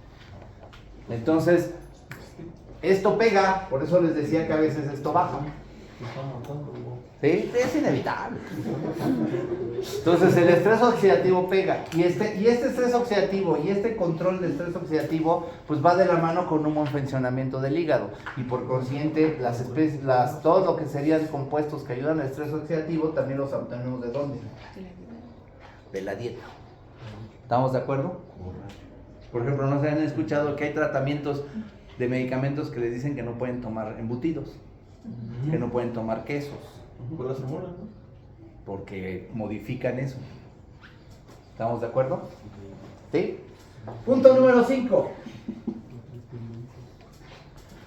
Entonces, esto pega, por eso les decía que a veces esto baja. ¿Sí? Es inevitable. Entonces el estrés oxidativo pega. Y este estrés oxidativo y este control de estrés oxidativo pues va de la mano con un buen funcionamiento del hígado. Y por consiguiente todo lo que serían compuestos que ayudan al estrés oxidativo también los obtenemos ¿de dónde? De la dieta. ¿Estamos de acuerdo? Por ejemplo, ¿no se han escuchado que hay tratamientos de medicamentos que les dicen que no pueden tomar embutidos? Que no pueden tomar quesos. Por las hormonas, ¿no? Porque modifican eso. ¿Estamos de acuerdo? ¿Sí? Punto número 5.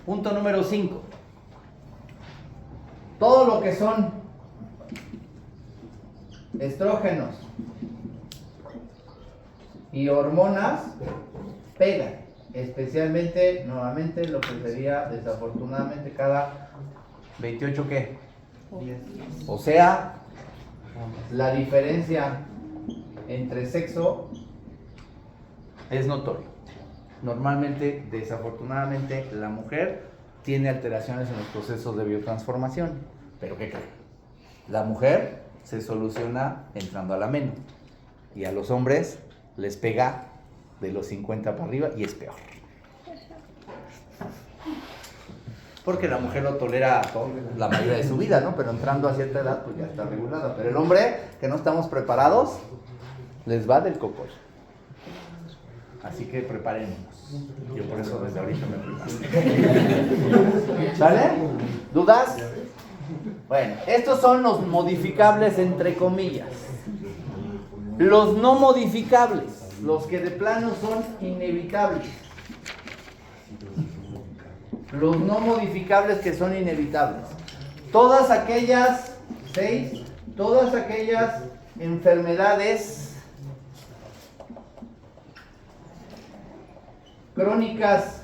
Punto número 5. Todo lo que son estrógenos y hormonas pegan. Especialmente, nuevamente, lo que sería desafortunadamente cada 28 ¿qué? O sea, la diferencia entre sexo es notorio. Normalmente, desafortunadamente, la mujer tiene alteraciones en los procesos de biotransformación. ¿Pero qué creen? La mujer se soluciona entrando a la menopausia y a los hombres les pega de los 50 para arriba y es peor. Porque la mujer lo tolera la mayoría de su vida, ¿no? Pero entrando a cierta edad, pues ya está regulada. Pero el hombre, que no estamos preparados, les va del cocol. Así que preparémonos. Yo por eso desde ahorita me preparo. ¿Sale? ¿Dudas? Bueno, estos son los modificables entre comillas. Los no modificables, los que de plano son inevitables. Los no modificables que son inevitables. Todas aquellas enfermedades crónicas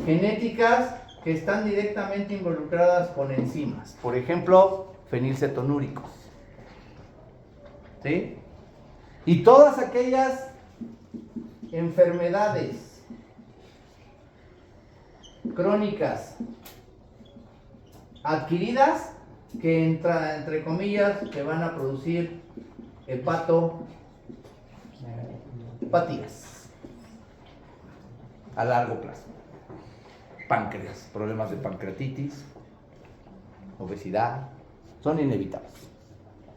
genéticas que están directamente involucradas con enzimas. Por ejemplo, fenilcetonúricos. ¿Sí? Y todas aquellas enfermedades crónicas adquiridas que entre comillas que van a producir hepatopatías a largo plazo. Páncreas, problemas de pancreatitis, obesidad, son inevitables.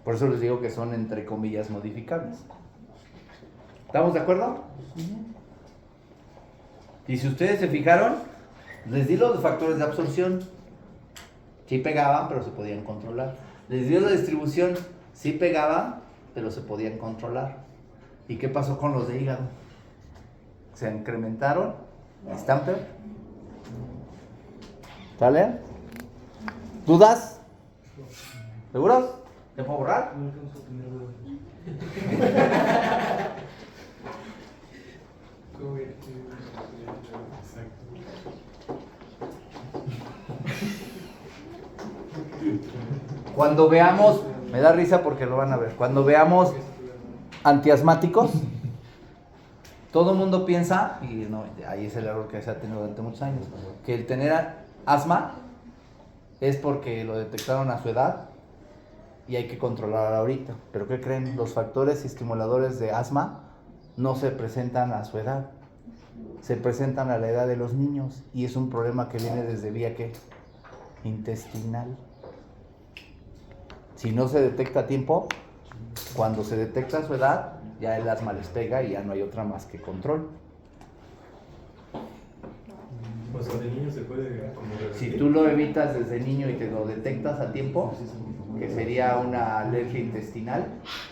Por eso les digo que son entre comillas modificables. ¿Estamos de acuerdo? Y si ustedes se fijaron, les di los factores de absorción. Sí pegaban, pero se podían controlar. Les dio la distribución, sí pegaban, pero se podían controlar. ¿Y qué pasó con los de hígado? Se incrementaron, están peor. ¿Sale? ¿Dudas? ¿Seguros? ¿Te puedo borrar? Cuando veamos, me da risa porque lo van a ver, cuando veamos antiasmáticos, todo el mundo piensa, y no, ahí es el error que se ha tenido durante muchos años, que el tener asma es porque lo detectaron a su edad y hay que controlar ahorita. Pero ¿qué creen? Los factores estimuladores de asma no se presentan a su edad, se presentan a la edad de los niños y es un problema que viene desde vía ¿qué? Intestinal. Si no se detecta a tiempo, cuando se detecta a su edad, ya el asma les pega y ya no hay otra más que control. O sea, de niño se puede como Si tú lo evitas desde niño y te lo detectas a tiempo, que sería una alergia intestinal,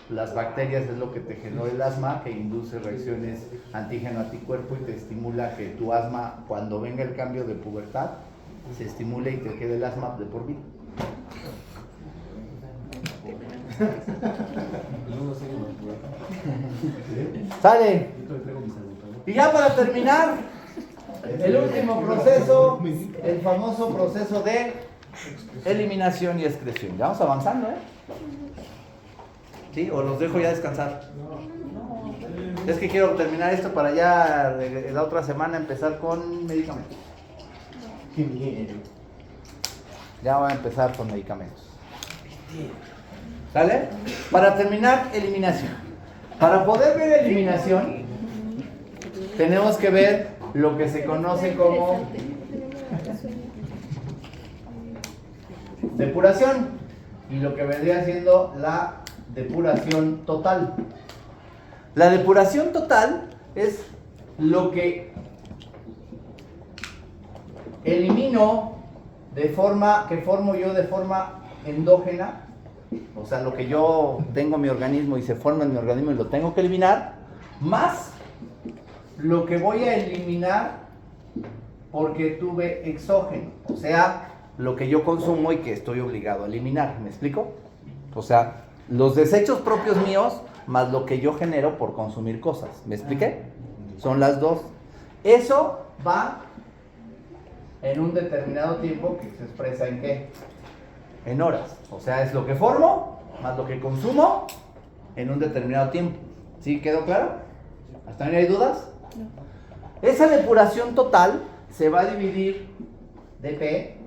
las bacterias es lo que te generó el asma, que induce reacciones antígeno-anticuerpo y te estimula que tu asma, cuando venga el cambio de pubertad, se estimule y te quede el asma de por vida. ¿Sale? Y ya para terminar, el último proceso, el famoso proceso de eliminación y excreción. Ya vamos avanzando, ¿eh? ¿Sí? ¿O los dejo ya descansar? Es que quiero terminar esto para ya la otra semana empezar con medicamentos. Qué miedo. Ya voy a empezar con medicamentos. ¿Sale? Para terminar, eliminación. Para poder ver eliminación, tenemos que ver lo que se conoce como depuración y lo que vendría siendo la depuración total. La depuración total es lo que elimino de forma, que formo yo de forma endógena, o sea, lo que yo tengo en mi organismo y se forma en mi organismo y lo tengo que eliminar, más lo que voy a eliminar porque tuve exógeno, o sea, lo que yo consumo y que estoy obligado a eliminar. ¿Me explico? O sea, los desechos propios míos más lo que yo genero por consumir cosas. ¿Me expliqué? Son las dos. Eso va en un determinado tiempo que se expresa en ¿qué? En horas. O sea, es lo que formo más lo que consumo en un determinado tiempo. ¿Sí quedó claro? ¿Hasta ahí hay dudas? No. Esa depuración total se va a dividir de T,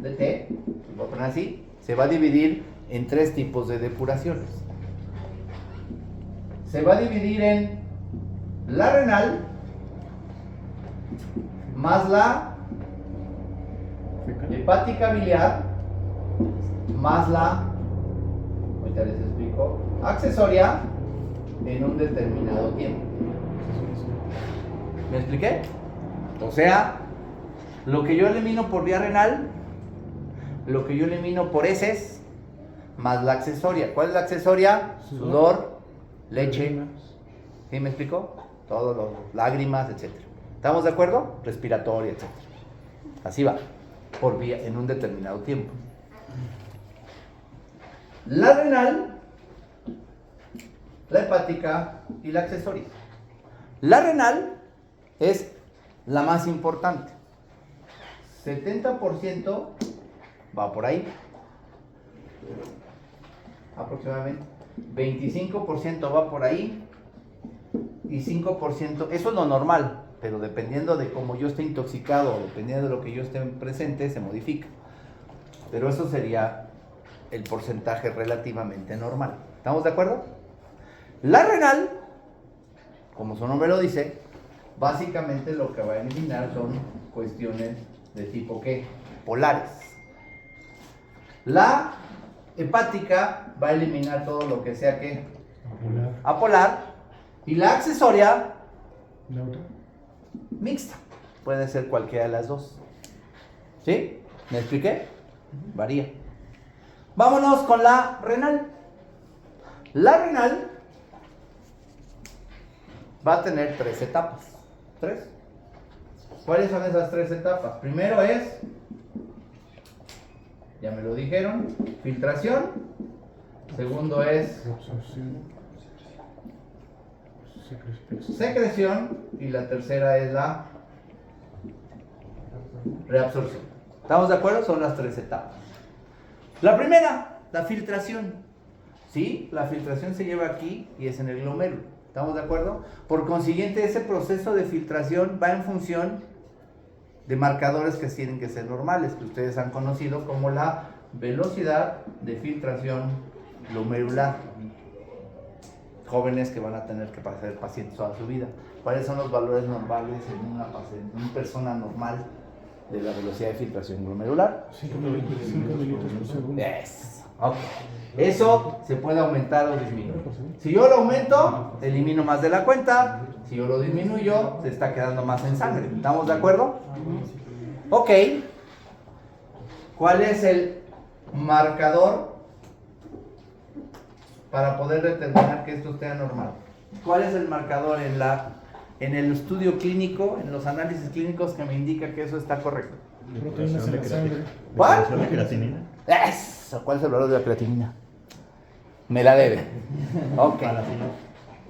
lo voy a poner así, se va a dividir en tres tipos de depuraciones. Se va a dividir en la renal más la hepática biliar más la, ahorita les explico, accesoria en un determinado tiempo. ¿Me expliqué? O sea, lo que yo elimino por vía renal, lo que yo elimino por heces, más la accesoria. ¿Cuál es la accesoria? Sudor, leche. ¿Sí me explico? Todo lo, lágrimas, etc. ¿Estamos de acuerdo? Respiratoria, etc. Así va, por vía, en un determinado tiempo. La renal, la hepática y la accesoria. La renal es la más importante. 70% va por ahí, aproximadamente. 25% va por ahí y 5%, eso es lo normal, pero dependiendo de cómo yo esté intoxicado o dependiendo de lo que yo esté presente, se modifica. Pero eso sería el porcentaje relativamente normal. ¿Estamos de acuerdo? La renal, como su nombre lo dice, básicamente lo que va a eliminar son cuestiones de tipo ¿qué? Polares. La hepática va a eliminar todo lo que sea ¿qué? Apolar. Y la accesoria, ¿Neutra? mixta. Puede ser cualquiera de las dos. ¿Sí? ¿Me expliqué? Varía. Vámonos con la renal. La renal va a tener 3 etapas. 3. ¿Cuáles son esas 3 etapas? Primero es, ya me lo dijeron, filtración. Segundo es Absorción. secreción. Y la tercera es la reabsorción. ¿Estamos de acuerdo? Son las 3 etapas. La primera, la filtración. ¿Sí? La filtración se lleva aquí y es en el glomérulo. ¿Estamos de acuerdo? Por consiguiente, ese proceso de filtración va en función de marcadores que tienen que ser normales, que ustedes han conocido como la velocidad de filtración glomerular. Jóvenes que van a tener que ser pacientes toda su vida. ¿Cuáles son los valores normales en una persona normal de la velocidad de filtración glomerular? 5 mililitros por segundo. Ok. Eso se puede aumentar o disminuir. Si yo lo aumento, elimino más de la cuenta. Si yo lo disminuyo, se está quedando más en sangre. ¿Estamos de acuerdo? Ok. ¿Cuál es el marcador para poder determinar que esto esté anormal? ¿Cuál es el marcador en el estudio clínico, en los análisis clínicos que me indica que eso está correcto? Proteínas en la sangre. ¿Cuál? ¿La creatinina? Eso. ¿Cuál es el valor de la creatinina? Me la debe. Ok.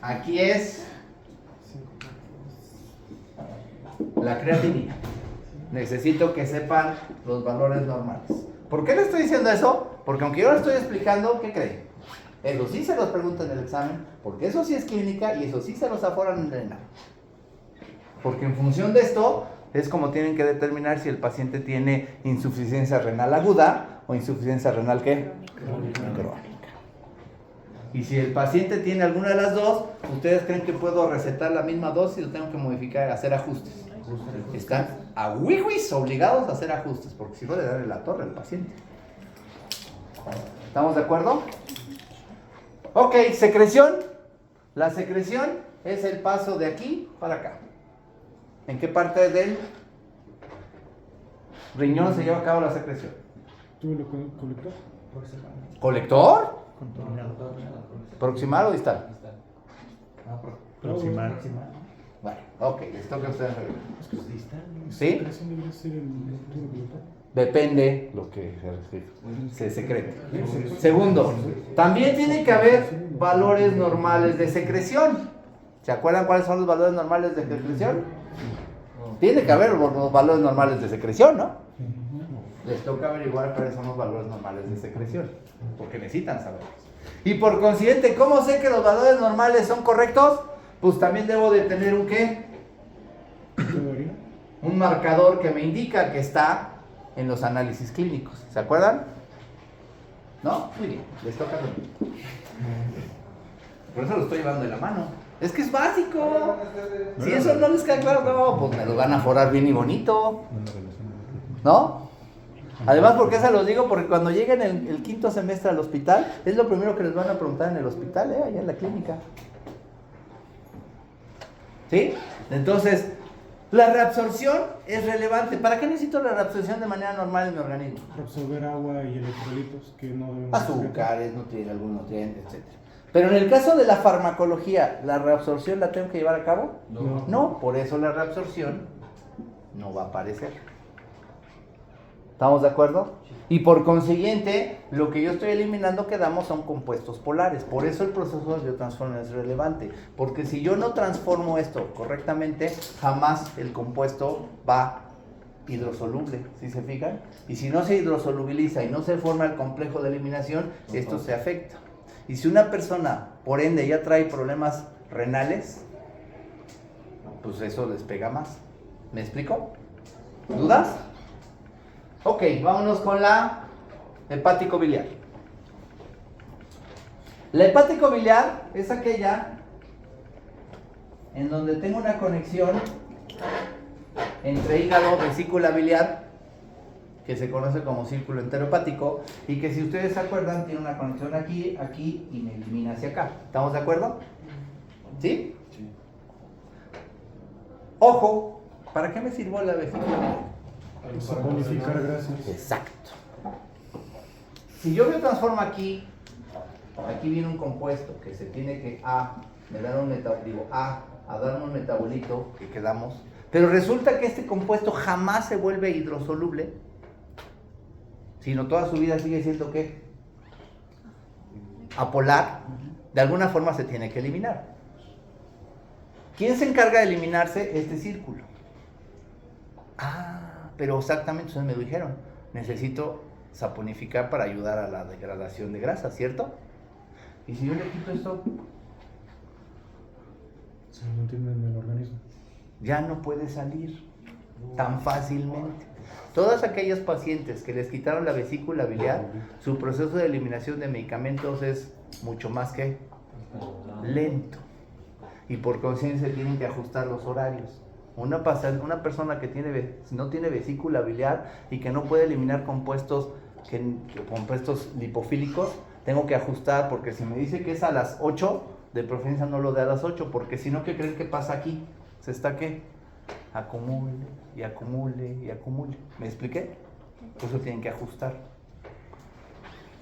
Aquí es la creatinina. Necesito que sepan los valores normales. ¿Por qué le estoy diciendo eso? Porque aunque yo lo estoy explicando, ¿qué creen? Eso sí se los preguntan en el examen, porque eso sí es clínica y eso sí se los aforan en el renal. Porque en función de esto es como tienen que determinar si el paciente tiene insuficiencia renal aguda o insuficiencia renal ¿qué? Crónica. Y si el paciente tiene alguna de las dos, ¿ustedes creen que puedo recetar la misma dosis o tengo que modificar, hacer ajustes? Están a wiwis obligados a hacer ajustes, porque si no le dan la torre al paciente. ¿Estamos de acuerdo? Ok, secreción. La secreción es el paso de aquí para acá. ¿En qué parte del riñón se lleva a cabo la secreción? ¿Tú lo colector? ¿Colector? Contaminado. ¿Proximal o distal? Proximal. Vale, ok, les toca a ustedes revisar. Es que es distal. ¿Sí? ¿Secreción debería ser el tubo colector? Depende lo que se secrete. Segundo, también tiene que haber valores normales de secreción. ¿Se acuerdan cuáles son los valores normales de secreción? Tiene que haber los valores normales de secreción, ¿no? Les toca averiguar cuáles son los valores normales de secreción, porque necesitan saberlos. Y por consiguiente, ¿cómo sé que los valores normales son correctos? Pues también debo de tener un ¿qué? ¿Teoría? Un marcador que me indica que está en los análisis clínicos. ¿Se acuerdan? ¿No? Muy bien, les toca a mí. Por eso lo estoy llevando de la mano. Es que es básico. Si eso no les queda claro, no, pues me lo van a forar bien y bonito. ¿No? Además, ¿por qué se los digo? Porque cuando lleguen el quinto semestre al hospital, es lo primero que les van a preguntar en el hospital, allá en la clínica. ¿Sí? Entonces, la reabsorción es relevante. ¿Para qué necesito la reabsorción de manera normal en mi organismo? Absorber agua y electrolitos que no deben Azúcares, algún nutriente, etc. Pero en el caso de la farmacología, ¿la reabsorción la tengo que llevar a cabo? No, por eso la reabsorción no va a aparecer. ¿Estamos de acuerdo? Y por consiguiente, lo que yo estoy eliminando que damos son compuestos polares. Por eso el proceso de biotransformación es relevante. Porque si yo no transformo esto correctamente, jamás el compuesto va hidrosoluble, ¿sí se fijan? Y si no se hidrosolubiliza y no se forma el complejo de eliminación, esto se afecta. Y si una persona, por ende, ya trae problemas renales, pues eso les pega más. ¿Me explico? ¿Dudas? Ok, vámonos con la hepático biliar. La hepático biliar es aquella en donde tengo una conexión entre hígado, vesícula biliar, que se conoce como círculo enterohepático, y que si ustedes se acuerdan tiene una conexión aquí, aquí y me elimina hacia acá. ¿Estamos de acuerdo? ¿Sí? Sí. Ojo, ¿para qué me sirvió la vesícula biliar? Saponificar grasas. Exacto. Si yo me transformo aquí, aquí viene un compuesto que se tiene que me dan un metabolito, a darme un metabolito que quedamos, pero resulta que este compuesto jamás se vuelve hidrosoluble, sino toda su vida sigue siendo ¿qué? Apolar. De alguna forma se tiene que eliminar. ¿Quién se encarga de eliminarse? Este círculo. Pero exactamente, entonces me dijeron, necesito saponificar para ayudar a la degradación de grasa, ¿cierto? Y si yo le quito esto, Se mantiene en el organismo. ya no puede salir tan fácilmente. Todas aquellas pacientes que les quitaron la vesícula biliar, su proceso de eliminación de medicamentos es mucho más que lento. Y por conciencia tienen que ajustar los horarios. Una persona que no tiene vesícula biliar y que no puede eliminar compuestos lipofílicos, tengo que ajustar, porque si me dice que es a las 8, de preferencia no lo dé a las 8, porque si no, ¿qué creen que pasa aquí? Se está ¿qué? Acumule y acumule y acumule. ¿Me expliqué? Por eso tienen que ajustar.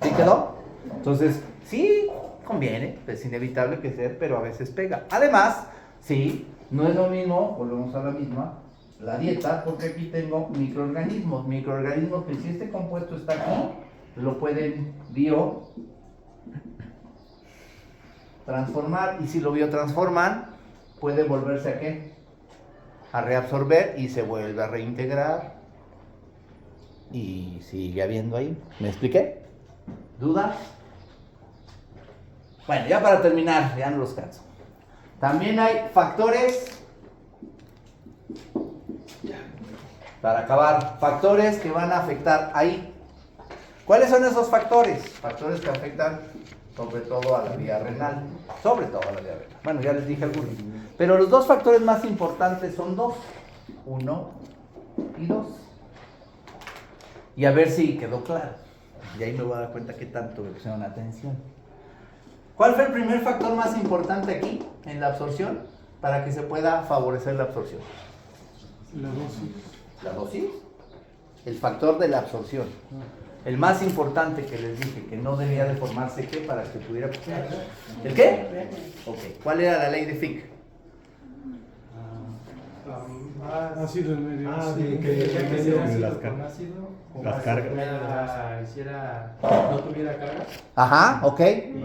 ¿Sí quedó? Entonces, sí, conviene, es inevitable que sea, pero a veces pega. Además, sí, no es lo mismo, volvemos a la misma, la dieta, porque aquí tengo microorganismos que si este compuesto está aquí, lo pueden transformar, y si lo biotransforman, puede volverse ¿a qué? A reabsorber y se vuelve a reintegrar y sigue habiendo ahí. ¿Me expliqué? ¿Dudas? Bueno, ya para terminar, ya no los canso. También hay factores, para acabar, factores que van a afectar ahí. ¿Cuáles son esos factores? Factores que afectan sobre todo a la vía renal. Sobre todo a la vía renal. Bueno, ya les dije algunos. Pero los dos factores más importantes son dos. 1 y 2. Y a ver si quedó claro. Y ahí me voy a dar cuenta qué tanto me pusieron atención. ¿Cuál fue el primer factor más importante aquí en la absorción para que se pueda favorecer la absorción? La dosis. ¿La dosis? El factor de la absorción. El más importante que les dije, que no debía de formarse ¿qué? Para que pudiera... ¿El qué? Ok. ¿Cuál era la ley de Fick? Ácido en medio. Sí, que en medio de las cargas. No tuviera carga. Ajá, ok.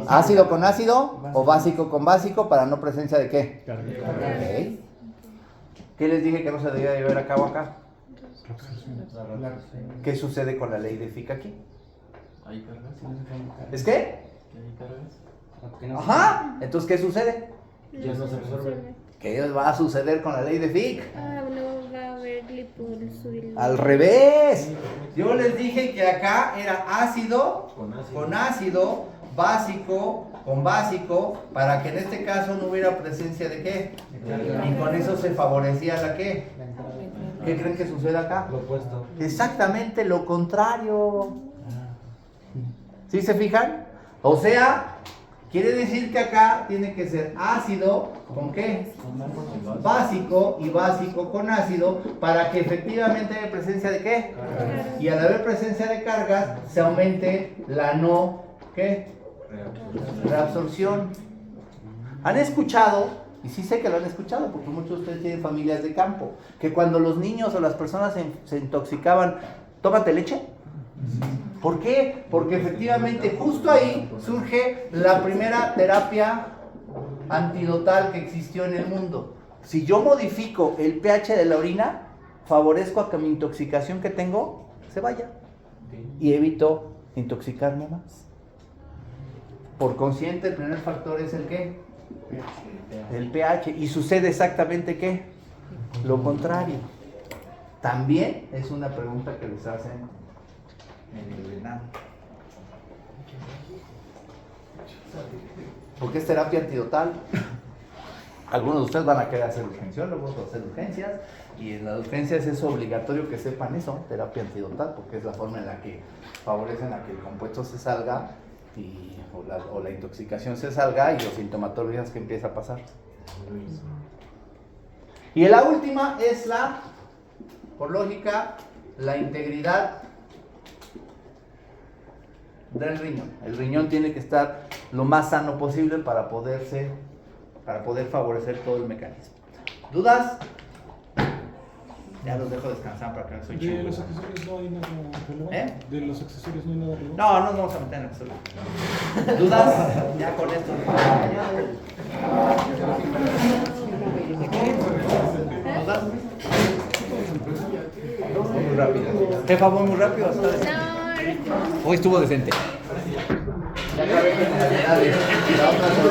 Ácido con ácido o básico con básico para no presencia de ¿qué? Carga. Ok. ¿Qué les dije que no se debía de llevar a cabo acá? ¿Qué sucede con la ley de Fick aquí? ¿Hay cargas? ¿Sí no se pueden cargar? ¿Es qué? ¿Hay cargas? Ajá. Entonces, ¿qué sucede? Ya no se absorbe. ¿Qué va a suceder con la ley de Fick? No va a haber liposoluble. Al revés. Yo les dije que acá era ácido Con ácido. con ácido, básico con básico, para que en este caso no hubiera presencia de ¿qué? Y con eso se favorecía la ¿qué? ¿Qué creen que sucede acá? Lo opuesto. Exactamente lo contrario. ¿Sí se fijan? O sea, quiere decir que acá tiene que ser ácido con ¿qué? Básico y básico con ácido, para que efectivamente haya presencia de ¿qué? Y al haber presencia de cargas se aumente la ¿qué? Reabsorción. ¿Han escuchado? Y sí sé que lo han escuchado porque muchos de ustedes tienen familias de campo, que cuando los niños o las personas se intoxicaban, ¿tómate leche? ¿Por qué? Porque efectivamente justo ahí surge la primera terapia antidotal que existió en el mundo. Si yo modifico el pH de la orina, favorezco a que mi intoxicación que tengo se vaya y evito intoxicarme más. Por consiguiente, el primer factor es el ¿qué? El pH. Y sucede exactamente ¿qué? Lo contrario. También es una pregunta que les hacen en el ENAM. Porque es terapia antidotal. Algunos de ustedes van a querer hacer urgenciólogos o hacer urgencias, y en las urgencias es obligatorio que sepan eso, terapia antidotal, porque es la forma en la que favorecen a que el compuesto se salga o la intoxicación se salga y los sintomatologías que empieza a pasar. Y la última es por lógica, la integridad del riñón. El riñón tiene que estar lo más sano posible para poder favorecer todo el mecanismo. ¿Dudas? Ya los dejo descansar para que no soy chido. De los accesorios no hay nada relevante. ¿Eh? De los accesorios no hay nada relevante. No, no nos vamos a meter en absoluto. ¿Dudas? Ya con esto. ¿Dudas? Muy rápido. Jefa, voy muy rápido hasta ahora. No, Hoy estuvo decente. Ya acabé con las novedades. La otra